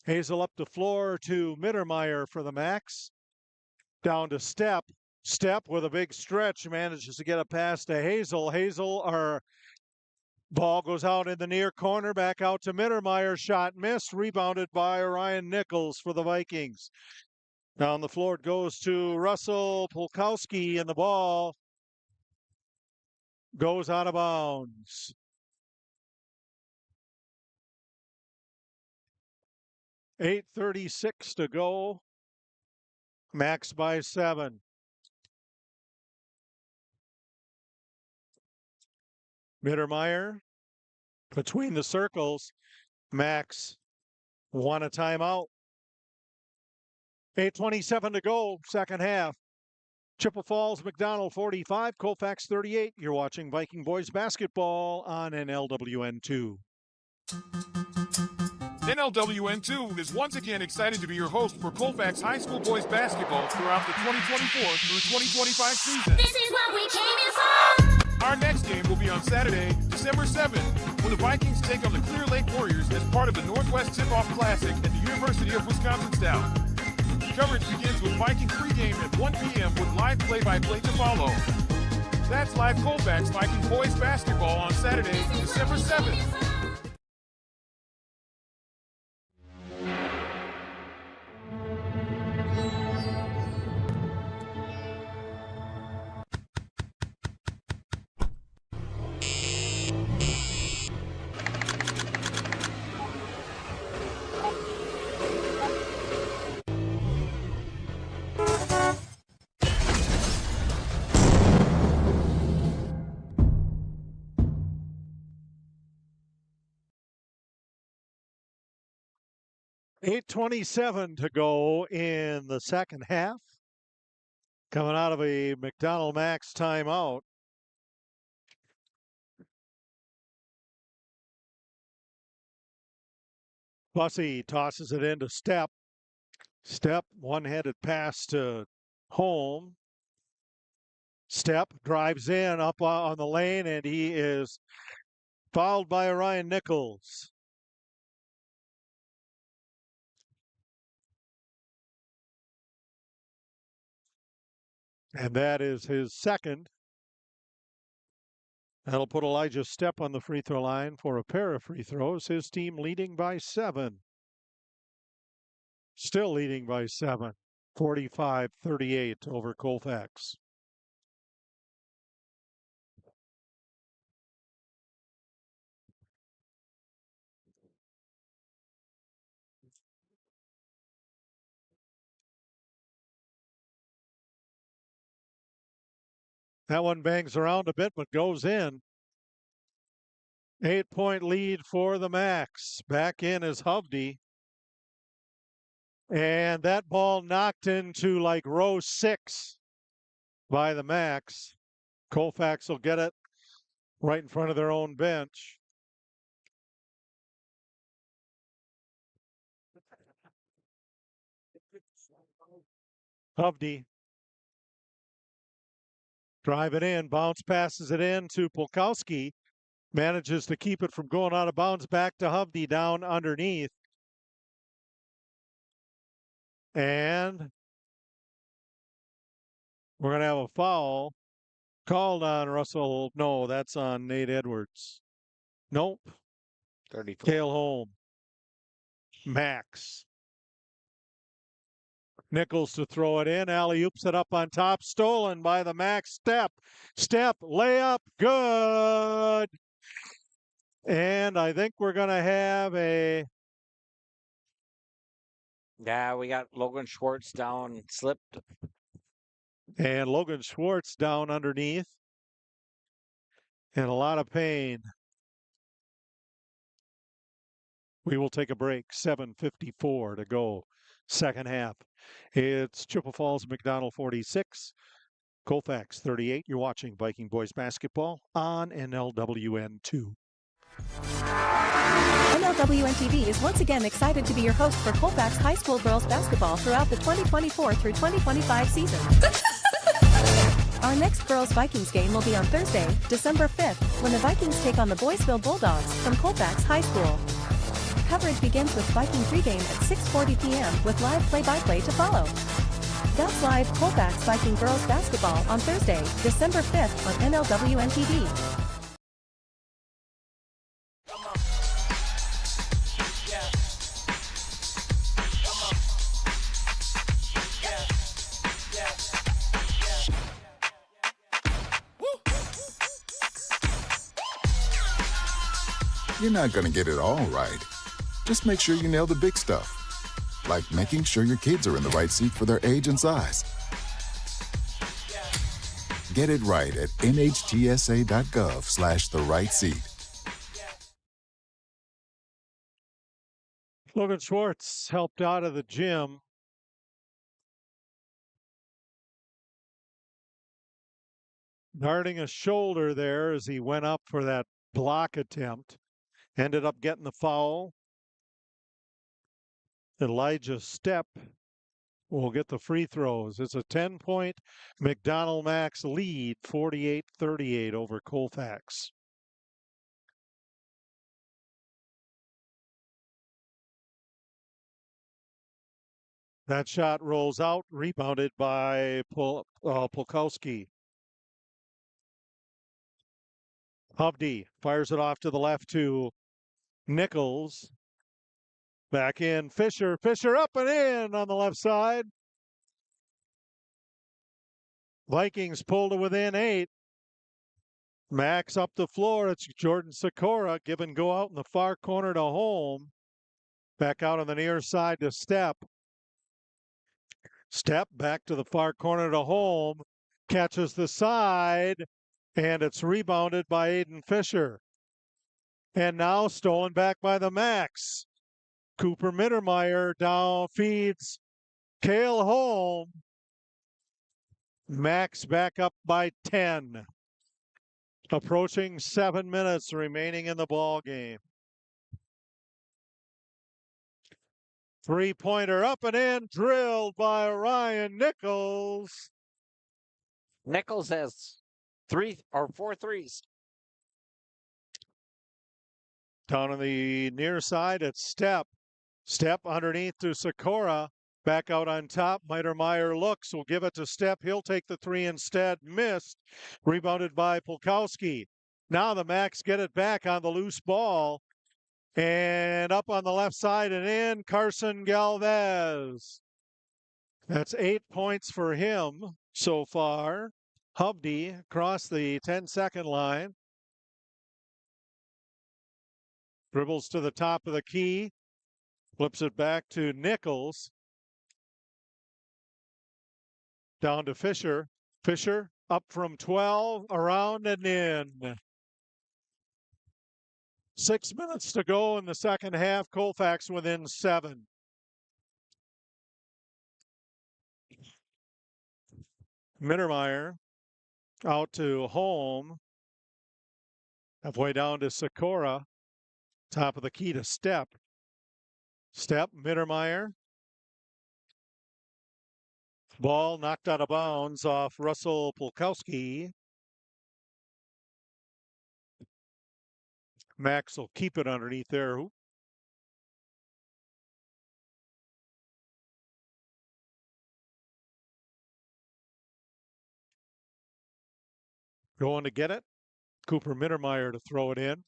Speaker 16: Hazel up the floor to Mittermeier for the Max. Down to Stepp. Stepp with a big stretch manages to get a pass to Hazel. Ball goes out in the near corner, back out to Mittermeier. Shot missed, rebounded by Ryan Nichols for the Vikings. Down the floor it goes to Russell Polkowski, and the ball goes out of bounds. 8:36 to go. Max by 7. Mittermeier between the circles. Max won a timeout. 8:27 to go, second half. Chippewa Falls, McDonell 45, Colfax 38. You're watching Viking Boys Basketball on NLWN2.
Speaker 11: NLWN2 is once again excited to be your host for Colfax High School Boys Basketball throughout the 2024 through 2025 season.
Speaker 12: This is what we came in for!
Speaker 11: Our next game will be on on Saturday, December 7th, when the Vikings take on the Clear Lake Warriors as part of the Northwest Tip-Off Classic at the University of Wisconsin-Stout. Coverage begins with Viking pregame at 1 p.m. with live play-by-play to follow. That's live Colfax Viking Boys Basketball on Saturday, December 7th.
Speaker 16: .8:27 to go in the second half. Coming out of a McDonell Macks timeout. Bussey tosses it into Step. Step, one-handed pass to Holm. Step drives in up on the lane, and he is fouled by Ryan Nichols. And that is his second. That'll put Elijah Step on the free throw line for a pair of free throws. His team leading by 7. Still leading by 7. 45-38 over Colfax. That one bangs around a bit, but goes in. 8-point lead for the Macks. Back in is Hovde. And that ball knocked into like row 6 by the Macks. Colfax will get it right in front of their own bench. Hovde. Drive it in, bounce passes it in to Polkowski. Manages to keep it from going out of bounds, back to Hovde down underneath. And we're going to have a foul called on Russell. No, that's on Nate Edwards. Nope.
Speaker 18: 34.
Speaker 16: Cale Holm. Max. Nichols to throw it in. Alley-oops it up on top. Stolen by the Max. Step. Step. Layup. Good. And I think we're going to have a...
Speaker 18: Yeah, we got Logan Schwartz down, slipped.
Speaker 16: And Logan Schwartz down underneath. In a lot of pain. We will take a break. 7:54 to go. Second half. It's Chippewa Falls McDonell 46. Colfax 38. You're watching Viking Boys Basketball on NLWN2.
Speaker 9: NLWN-TV is once again excited to be your host for Colfax High School Girls Basketball throughout the 2024 through 2025 season. Our next girls Vikings game will be on Thursday, December 5th, when the Vikings take on the Boysville Bulldogs from Colfax High School. Coverage begins with Viking pregame at 6:40 p.m. with live play-by-play to follow. That's live Colfax Viking Girls Basketball on Thursday, December 5th on NLWN-TV.
Speaker 1: You're not going to get it all right. Just make sure you nail the big stuff, like making sure your kids are in the right seat for their age and size. Get it right at nhtsa.gov/the-right-seat.
Speaker 16: Logan Schwartz helped out of the gym. Guarding a shoulder there as he went up for that block attempt. Ended up getting the foul. Elijah Step will get the free throws. It's a 10-point McDonell Macks lead, 48-38 over Colfax. That shot rolls out, rebounded by Polkowski. Hovde fires it off to the left to Nichols. Back in Fisher. Fisher up and in on the left side. Vikings pull to within 8. Max up the floor. It's Jordan Sikora. Give and go out in the far corner to Holm. Back out on the near side to Step. Step back to the far corner to Holm. Catches the side. And it's rebounded by Aiden Fisher. And now stolen back by the Max. Cooper Mittermeier down feeds Cale Holm. Max back up by 10. Approaching 7 minutes remaining in the ball game. Three-pointer up and in, drilled by Ryan Nichols.
Speaker 18: Nichols has 4 threes.
Speaker 16: Down on the near side, it's Step. Step underneath to Sikora. Back out on top. Mittermeier looks. Will give it to Step. He'll take the three instead. Missed. Rebounded by Polkowski. Now the Macs get it back on the loose ball. And up on the left side and in, Carson Galvez. That's 8 points for him so far. Hovde across the 10-second line. Dribbles to the top of the key. Flips it back to Nichols. Down to Fisher. Fisher up from 12, around and in. 6 minutes to go in the second half. Colfax within 7. Mittermeier out to Holm. Halfway down to Sikora. Top of the key to Step. Step, Mittermeier. Ball knocked out of bounds off Russell Polkowski. Max will keep it underneath there. Going to get it. Cooper Mittermeier to throw it in.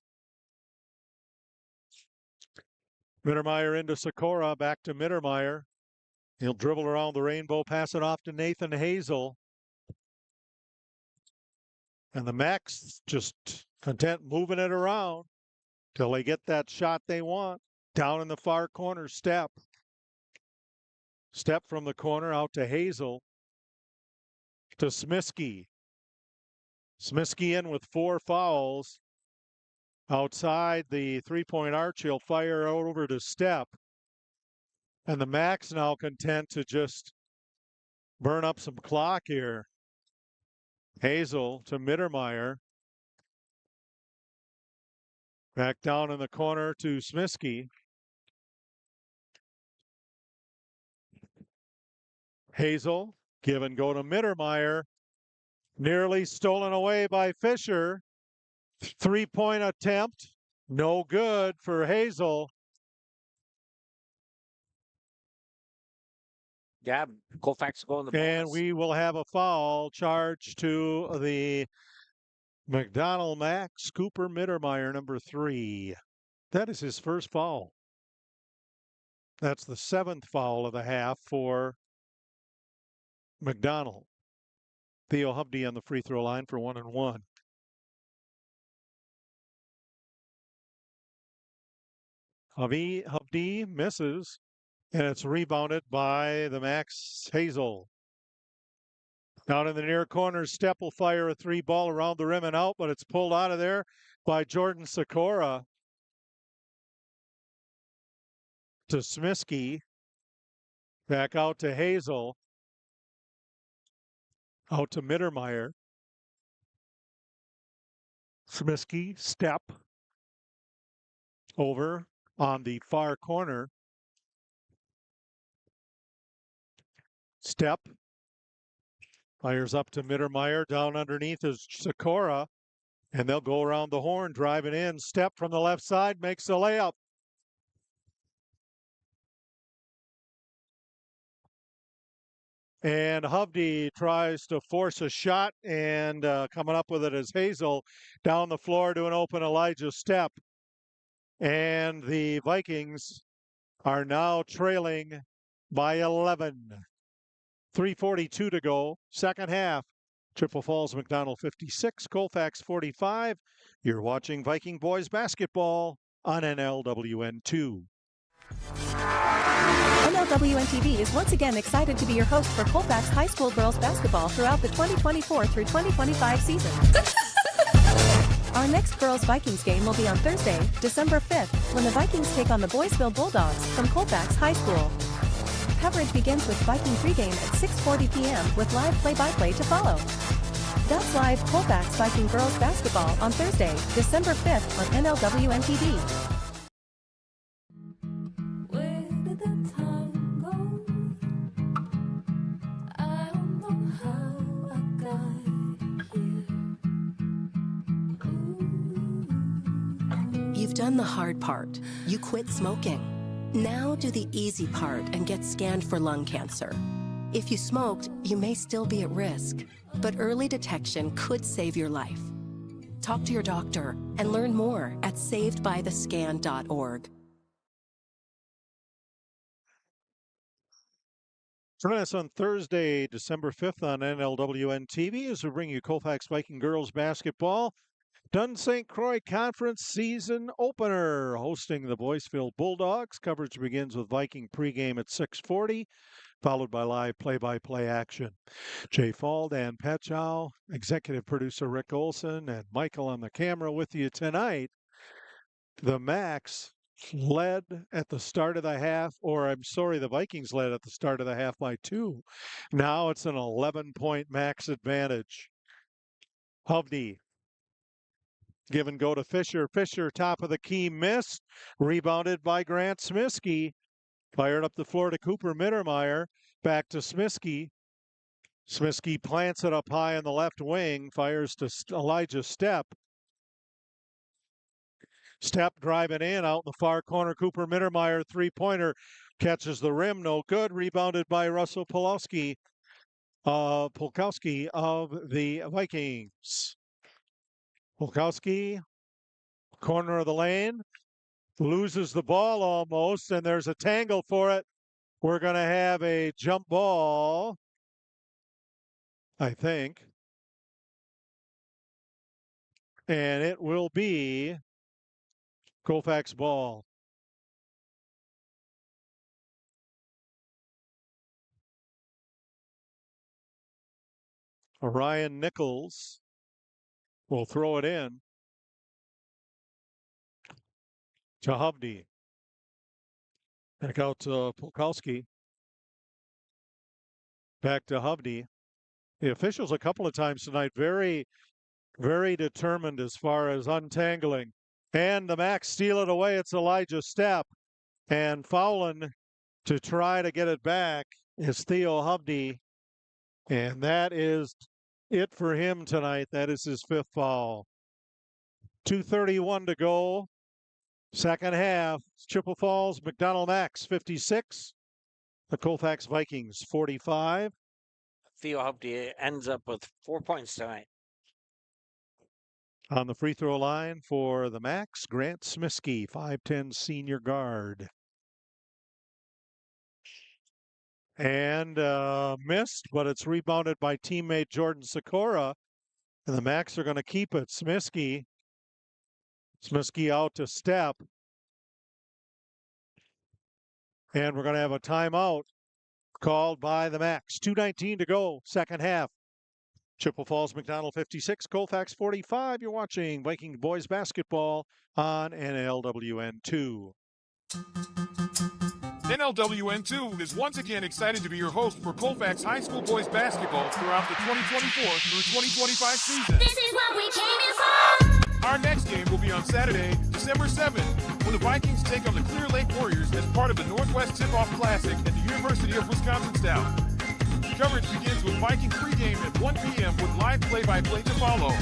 Speaker 16: Mittermeier into Sikora, back to Mittermeier. He'll dribble around the rainbow, pass it off to Nathan Hazel. And the Macs just content moving it around till they get that shot they want. Down in the far corner, Step. Step from the corner out to Hazel. To Smiskey. Smiskey in with 4 fouls. Outside the three-point arch, he'll fire out over to Step. And the Macs now content to just burn up some clock here. Hazel to Mittermeier. Back down in the corner to Smiskey. Hazel, give and go to Mittermeier. Nearly stolen away by Fisher. Three-point attempt. No good for Hazel.
Speaker 18: Yeah, Colfax going the bonus.
Speaker 16: And we will have a foul charge to the McDonell Macks. Cooper Mittermeier, number 3. That is his first foul. That's the 7th foul of the half for McDonell. Theo Hovde on the free throw line for 1 and 1. Hovde misses, and it's rebounded by the Max Hazel. Down in the near corner, Step will fire a 3 ball around the rim and out, but it's pulled out of there by Jordan Sikora. To Smiskey. Back out to Hazel. Out to Mittermeier. Smiskey, Step. Over on the far corner. Step. Fires up to Mittermeier. Down underneath is Sikora. And they'll go around the horn, driving in. Step from the left side, makes the layup. And Hovde tries to force a shot, and coming up with it is Hazel down the floor to an open Elijah Step. And the Vikings are now trailing by 11. 3:42 to go, second half. Chippewa Falls McDonell 56, Colfax 45. You're watching Viking Boys Basketball on NLWN2.
Speaker 9: NLWN-TV is once again excited to be your host for Colfax High School Girls Basketball throughout the 2024 through 2025 season. Our next Girls Vikings game will be on Thursday, December 5th, when the Vikings take on the Boysville Bulldogs from Colfax High School. Coverage begins with Viking pregame at 6:40 p.m. with live play-by-play to follow. That's live Colfax Viking Girls Basketball on Thursday, December 5th on NLWN-TV.
Speaker 12: You've done the hard part. You quit smoking. Now do the easy part and get scanned for lung cancer. If you smoked, you may still be at risk, but early detection could save your life. Talk to your doctor and learn more at savedbythescan.org.
Speaker 16: Join us on Thursday, December 5th on NLWN-TV as we bring you Colfax Viking Girls Basketball. Dunn St. Croix Conference season opener, hosting the Boysville Bulldogs. Coverage begins with Viking pregame at 6:40, followed by live play-by-play action. Jay Fall, Dan Petchow, executive producer Rick Olson, and Michael on the camera with you tonight. The Macks led at the start of the half, the Vikings led at the start of the half by 2. Now it's an 11-point Macks advantage. Hovde. Give and go to Fisher. Fisher, top of the key, missed. Rebounded by Grant Smiskey. Fired up the floor to Cooper Mittermeier. Back to Smiskey. Smiskey plants it up high on the left wing. Fires to Elijah Step. Step driving in out in the far corner. Cooper Mittermeier, three-pointer. Catches the rim, no good. Rebounded by Russell Polkowski of the Vikings. Polkowski, corner of the lane, loses the ball almost, and there's a tangle for it. We're going to have a jump ball, I think. And it will be Colfax ball. Orion Nichols will throw it in to Hovde. Back out to Polkowski. Back to Hovde. The officials a couple of times tonight very, very determined as far as untangling. And the Macks steal it away. It's Elijah Step. And fouling to try to get it back is Theo Hovde. And that is it for him tonight. That is his 5th foul. 2:31 to go. Second half. Chippewa Falls, McDonell Macks 56. The Colfax Vikings 45.
Speaker 18: Theo Hovde ends up with 4 points tonight.
Speaker 16: On the free throw line for the Macks, Grant Smiskey, 5'10" senior guard. And missed, but it's rebounded by teammate Jordan Sikora. And the Macks are going to keep it. Smiskey out to Step. And we're going to have a timeout called by the Macks. 2:19 to go, second half. Chippewa Falls, McDonell 56, Colfax 45. You're watching Viking Boys Basketball on NLWN2.
Speaker 11: NLWN2 is once again excited to be your host for Colfax High School Boys Basketball throughout the 2024 through 2025 season.
Speaker 13: This is what we came in for!
Speaker 11: Our next game will be on Saturday, December 7th, when the Vikings take on the Clear Lake Warriors as part of the Northwest Tip-Off Classic at the University of Wisconsin-Stout. Coverage begins with Viking pregame at 1 p.m. with live play-by-play to follow.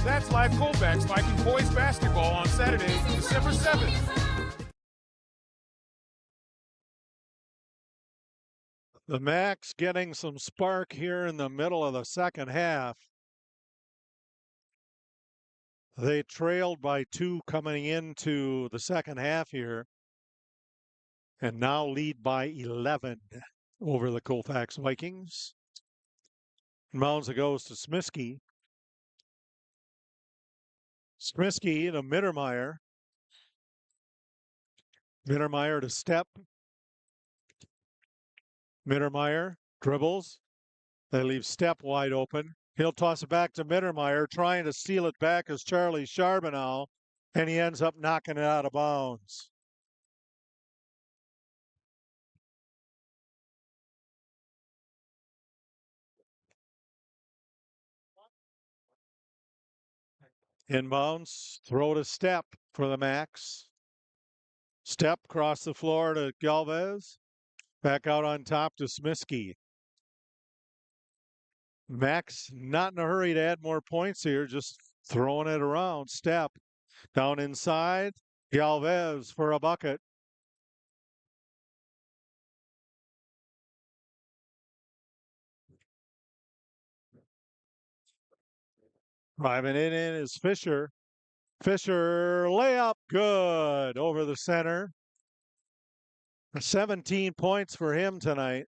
Speaker 11: That's live Colfax Viking Boys Basketball on Saturday, December 7th.
Speaker 16: The Macks getting some spark here in the middle of the second half. They trailed by 2 coming into the second half here, and now lead by 11 over the Colfax Vikings. Mounds goes to Smiskey. Smiskey to Mittermeier. Mittermeier to Step. Mittermeier dribbles. They leave Step wide open. He'll toss it back to Mittermeier, trying to steal it back as Charlie Charbonneau, and he ends up knocking it out of bounds. Inbounds, throw to Step for the Macks. Step across the floor to Galvez. Back out on top to Smiskey. Macks not in a hurry to add more points here, just throwing it around. Step down inside. Galvez for a bucket. Driving it in is Fisher. Fisher layup good over the center. 17 points for him tonight.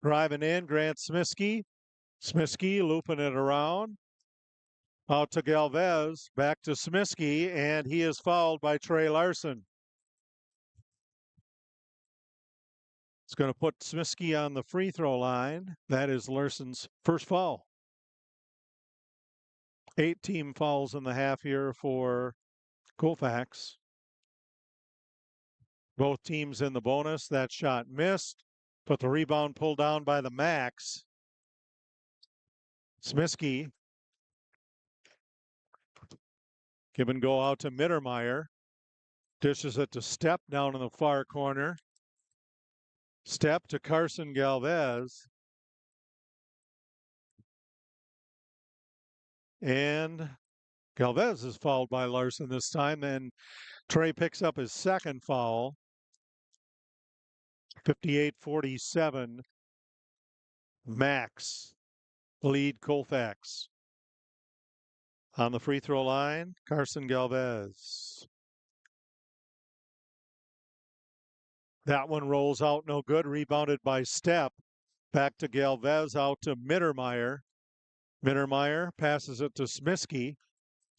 Speaker 16: Driving in, Grant Smiskey. Smiskey looping it around. Out to Galvez, back to Smiskey, and he is fouled by Trey Larson. It's going to put Smiskey on the free throw line. That is Larson's first foul. 8 team fouls in the half here for Colfax. Both teams in the bonus. That shot missed, but the rebound pulled down by the Macks. Smiskey. Give and go out to Mittermeier. Dishes it to Step down in the far corner. Step to Carson Galvez. And Galvez is fouled by Larson this time. And Trey picks up his second foul. 58-47. Macks lead Colfax. On the free throw line, Carson Galvez. That one rolls out no good. Rebounded by Step. Back to Galvez, out to Mittermeier. Mittermeier passes it to Smiskey.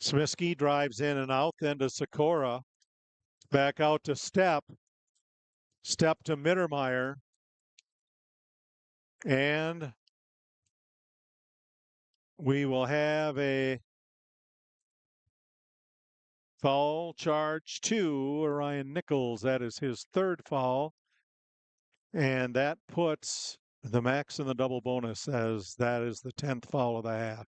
Speaker 16: Smiskey drives in and out, then to Sikora. Back out to Step. Step to Mittermeier. And we will have a foul charge to Orion Nichols. That is his third foul. And that puts the Macks in the double bonus, as that is the 10th foul of the half.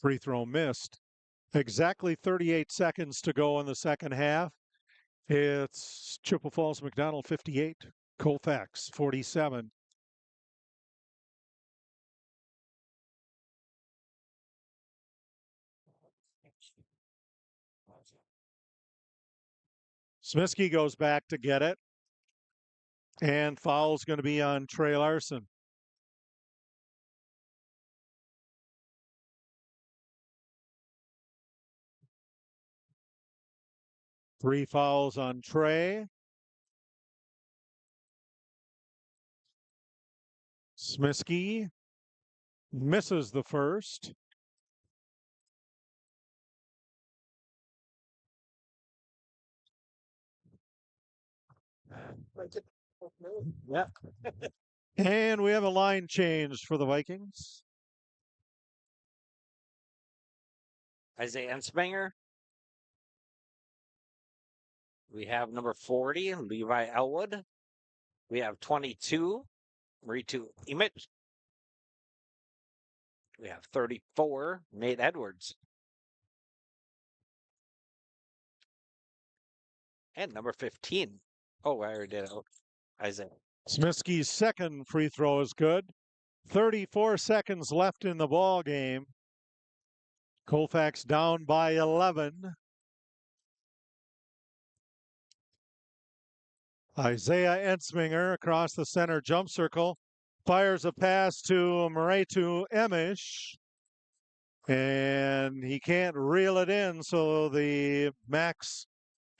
Speaker 16: Free throw missed. Exactly 38 seconds to go in the second half. It's Chippewa Falls McDonell 58, Colfax 47. Smiskey goes back to get it. And foul's going to be on Trey Larson. Three fouls on Trey. Smiskey misses the first. Yeah. And we have a line change for the Vikings.
Speaker 18: Isaiah Ensminger. We have number 40, Levi Elwood. We have 22, Ritu Imich. We have 34, Nate Edwards. And number 15. Oh, I already did it. Isaiah.
Speaker 16: Smiskey's second free throw is good. 34 seconds left in the ball game. Colfax down by 11. Isaiah Ensminger across the center jump circle. Fires a pass to Maretu Emish. And he can't reel it in, so the Macks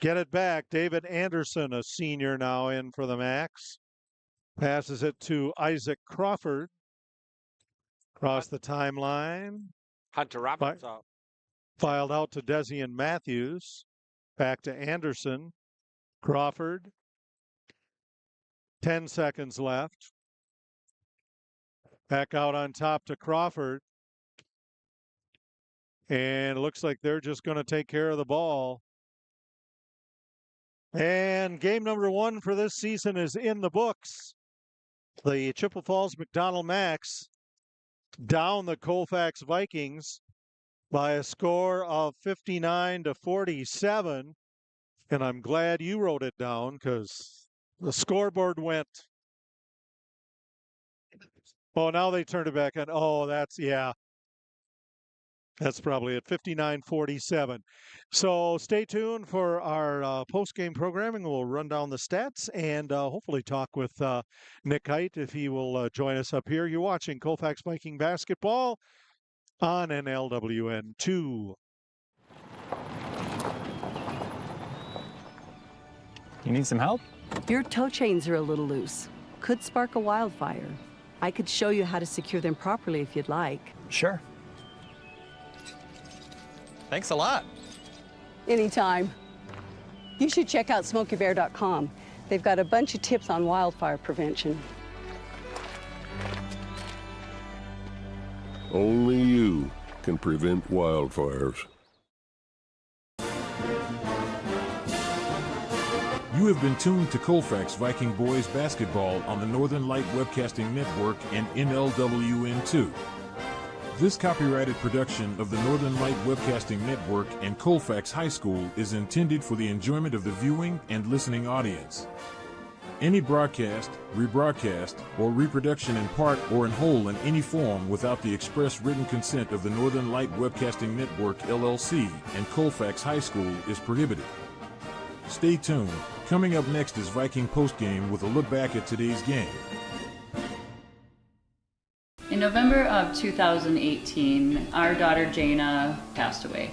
Speaker 16: get it back. David Anderson, a senior now in for the Macks. Passes it to Isaac Crawford. Across the timeline.
Speaker 18: Hunter Roberts out.
Speaker 16: Filed out to Desian Matthews. Back to Anderson. Crawford. 10 seconds left. Back out on top to Crawford. And it looks like they're just going to take care of the ball. And game number 1 for this season is in the books. The Chippewa Falls McDonell Macks down the Colfax Vikings by a score of 59-47. And I'm glad you wrote it down because the scoreboard went. Oh, now they turned it back on. Oh, yeah. That's probably at 59-47. So stay tuned for our post-game programming. We'll run down the stats and hopefully talk with Nick Height if he will join us up here. You're watching Colfax Viking Basketball on NLWN2.
Speaker 14: You need some help?
Speaker 17: Your tow chains are a little loose. Could spark a wildfire. I could show you how to secure them properly if you'd like.
Speaker 14: Sure. Thanks a lot.
Speaker 17: Anytime. You should check out SmokeyBear.com. They've got a bunch of tips on wildfire prevention.
Speaker 19: Only you can prevent wildfires.
Speaker 11: You have been tuned to Colfax Viking Boys Basketball on the Northern Light Webcasting Network and NLWN2. This copyrighted production of the Northern Light Webcasting Network and Colfax High School is intended for the enjoyment of the viewing and listening audience. Any broadcast, rebroadcast, or reproduction in part or in whole in any form without the express written consent of the Northern Light Webcasting Network, LLC, and Colfax High School is prohibited. Stay tuned. Coming up next is Viking Postgame with a look back at today's game.
Speaker 20: In November of 2018, our daughter Jana passed away.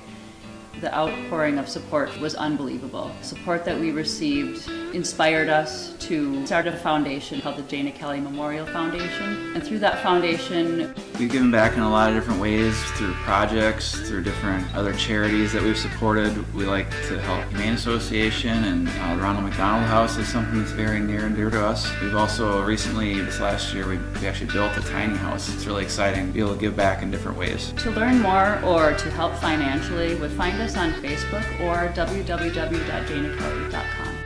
Speaker 20: The outpouring of support was unbelievable. Support that we received inspired us to start a foundation called the Jana Kelly Memorial Foundation. And through that foundation,
Speaker 21: we've given back in a lot of different ways, through projects, through different other charities that we've supported. We like to help Humane Association, and the Ronald McDonald House is something that's very near and dear to us. We've also recently, this last year, we actually built a tiny house. It's really exciting to be able to give back in different ways.
Speaker 20: to learn more or to help financially, would find us on Facebook or www.janakelly.com.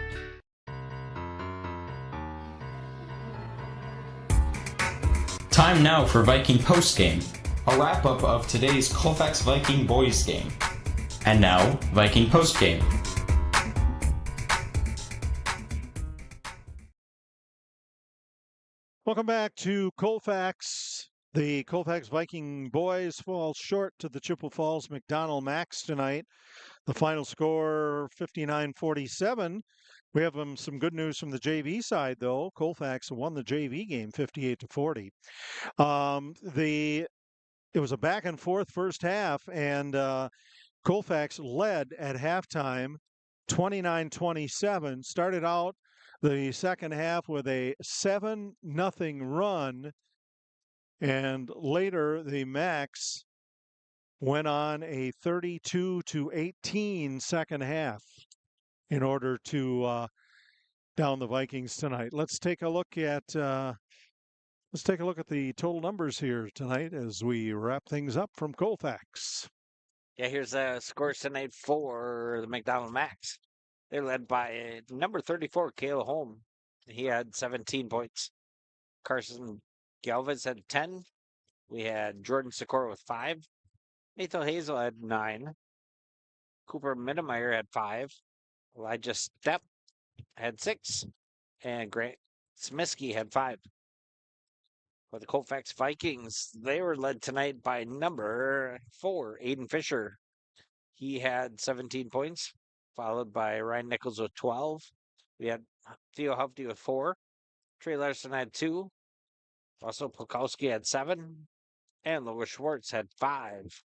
Speaker 23: Time now for Viking Postgame, a wrap-up of today's Colfax Viking Boys game. And now, Viking Postgame.
Speaker 16: Welcome back to Colfax. The Colfax Viking boys fall short to the Chippewa Falls McDonell Macks tonight. The final score, 59-47. We have some good news from the JV side, though. Colfax won the JV game 58-40. It was a back and forth first half, and Colfax led at halftime 29-27. Started out the second half with a 7-0 run. And later, the Macks went on a 32-18 second half in order to down the Vikings tonight. Let's take a look at the total numbers here tonight as we wrap things up from Colfax.
Speaker 18: Yeah, here's the scores tonight for the McDonell Macks. They're led by number 34, Kale Holm. He had 17 points. Carson Galvez had 10. We had Jordan Sikora with 5. Nathan Hazel had 9. Cooper Mittemeyer had 5. Elijah Stepp had 6. And Grant Smiskey had 5. For the Colfax Vikings, they were led tonight by number 4, Aiden Fisher. He had 17 points, followed by Ryan Nichols with 12. We had Theo Hovde with 4. Trey Larson had 2. Also, Polkowski had 7. And Lois Schwartz had 5.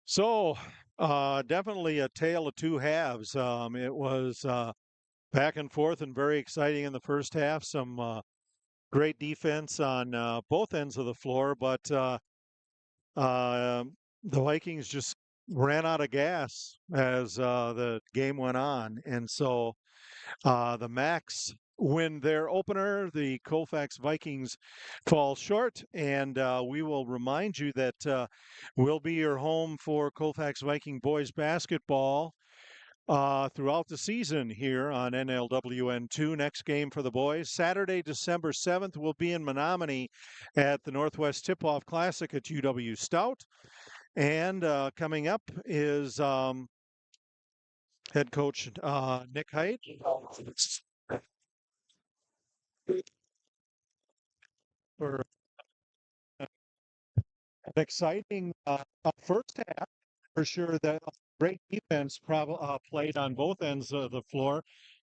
Speaker 16: So, definitely a tale of two halves. It was back and forth and very exciting in the first half. Some great defense on both ends of the floor, but the Vikings just ran out of gas as the game went on. And so the Macks win their opener. The Colfax Vikings fall short. And we will remind you that we'll be your home for Colfax Viking Boys Basketball throughout the season here on NLWN2. Next game for the boys, Saturday, December 7th, will be in Menominee at the Northwest Tip-Off Classic at UW Stout. And coming up is head coach Nick Height. For an exciting first half, for sure. That great defense played on both ends of the floor,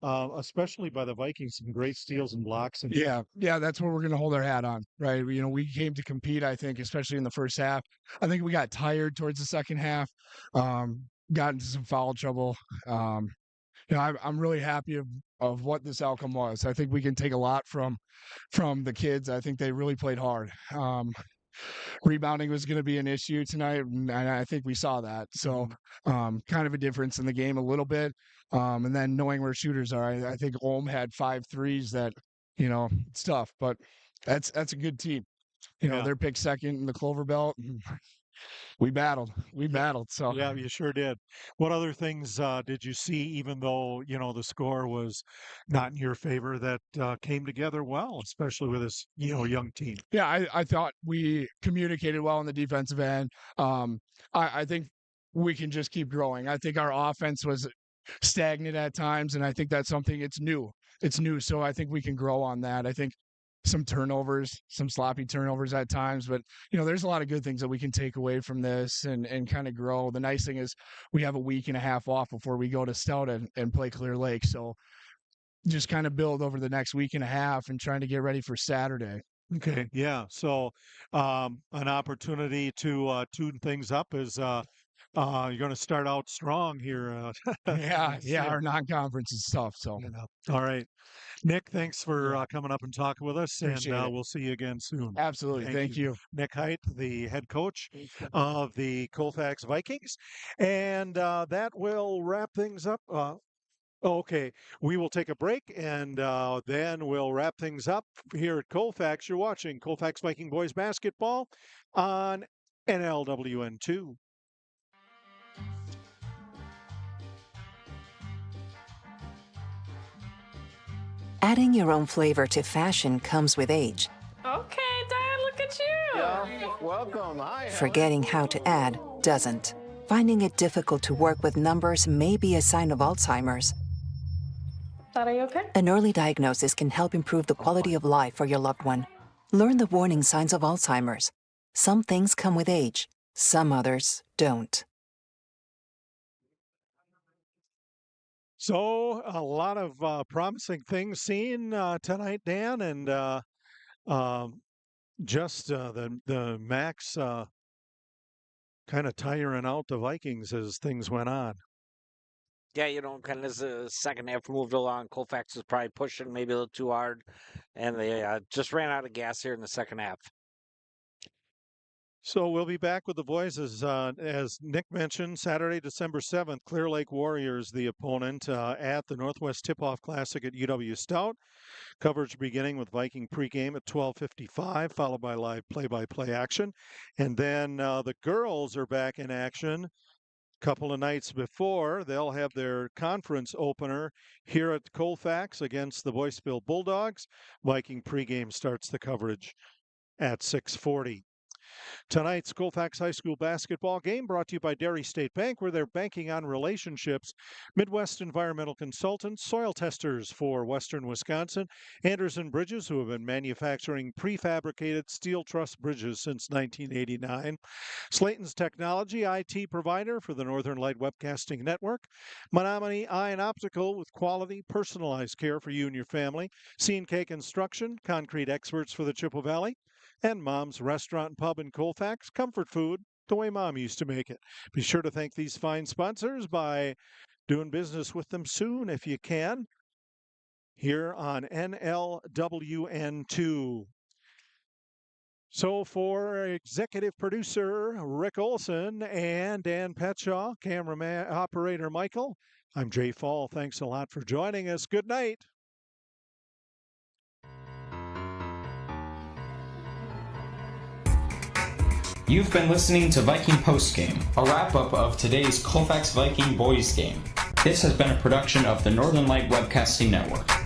Speaker 16: especially by the Vikings. Some great steals and blocks.
Speaker 2: Yeah, that's what we're going to hold our hat on, right? You know, we came to compete, I think, especially in the first half. I think we got tired towards the second half, got into some foul trouble. You know, I'm really happy of what this outcome was. I think we can take a lot from the kids. I think they really played hard. Rebounding was going to be an issue tonight, and I think we saw that. So, kind of a difference in the game a little bit. And then knowing where shooters are, I think Ulm had 5 threes that, you know, it's tough, but that's a good team. You know, they're picked second in the Clover Belt. We battled. So
Speaker 16: yeah, you sure did. What other things did you see, even though, you know, the score was not in your favor, that came together well, especially with this, you know, young team?
Speaker 2: Yeah, I thought we communicated well on the defensive end. I think we can just keep growing. I think our offense was stagnant at times, and I think that's something. It's new, so I think we can grow on that. I think some turnovers, some sloppy turnovers at times, but you know, there's a lot of good things that we can take away from this and kind of grow. The nice thing is we have a week and a half off before we go to Stout and play Clear Lake, so just kind of build over the next week and a half and trying to get ready for Saturday.
Speaker 16: Okay, yeah. So an opportunity to tune things up is you're going to start out strong here.
Speaker 2: Yeah, our non-conference is tough. So,
Speaker 16: all right, Nick, thanks for coming up and talking with us,
Speaker 2: Appreciate
Speaker 16: and
Speaker 2: it.
Speaker 16: we'll see you again soon.
Speaker 2: Absolutely, thank you.
Speaker 16: Nick Height, the head coach of the Colfax Vikings, and that will wrap things up. Okay, we will take a break, and then we'll wrap things up here at Colfax. You're watching Colfax Viking Boys Basketball on NLWN2.
Speaker 3: Adding your own flavor to fashion comes with age.
Speaker 5: Okay, Dad, look at you.
Speaker 6: Yeah, welcome. Hi.
Speaker 3: Forgetting how to add doesn't. Finding it difficult to work with numbers may be a sign of Alzheimer's.
Speaker 5: Dad, are you okay?
Speaker 3: An early diagnosis can help improve the quality of life for your loved one. Learn the warning signs of Alzheimer's. Some things come with age, some others don't.
Speaker 16: So a lot of promising things seen tonight, Dan, and just the Macks kind of tiring out the Vikings as things went on.
Speaker 18: Yeah, you know, kind of as the second half moved along, Colfax was probably pushing maybe a little too hard, and they just ran out of gas here in the second half.
Speaker 16: So we'll be back with the boys as Nick mentioned, Saturday, December 7th, Clear Lake Warriors, the opponent at the Northwest Tip-Off Classic at UW Stout. Coverage beginning with Viking pregame at 12:55, followed by live play-by-play action. And then the girls are back in action. Couple of nights before, they'll have their conference opener here at Colfax against the Boyceville Bulldogs. Viking pregame starts the coverage at 6:40. Tonight's Colfax High School basketball game brought to you by Dairy State Bank, where they're banking on relationships. Midwest Environmental Consultants, soil testers for Western Wisconsin. Anderson Bridges, who have been manufacturing prefabricated steel truss bridges since 1989. Slayton's Technology, IT provider for the Northern Light Webcasting Network. Menominee Eye and Optical, with quality, personalized care for you and your family. C&K Construction, concrete experts for the Chippewa Valley. And Mom's Restaurant and Pub in Colfax, comfort food the way Mom used to make it. Be sure to thank these fine sponsors by doing business with them soon if you can, here on NLWN2. So for executive producer Rick Olson and Dan Petshaw, cameraman operator Michael, I'm Jay Fall. Thanks a lot for joining us. Good night.
Speaker 23: You've been listening to Viking Postgame, a wrap-up of today's Colfax Viking Boys game. This has been a production of the Northern Light Webcasting Network.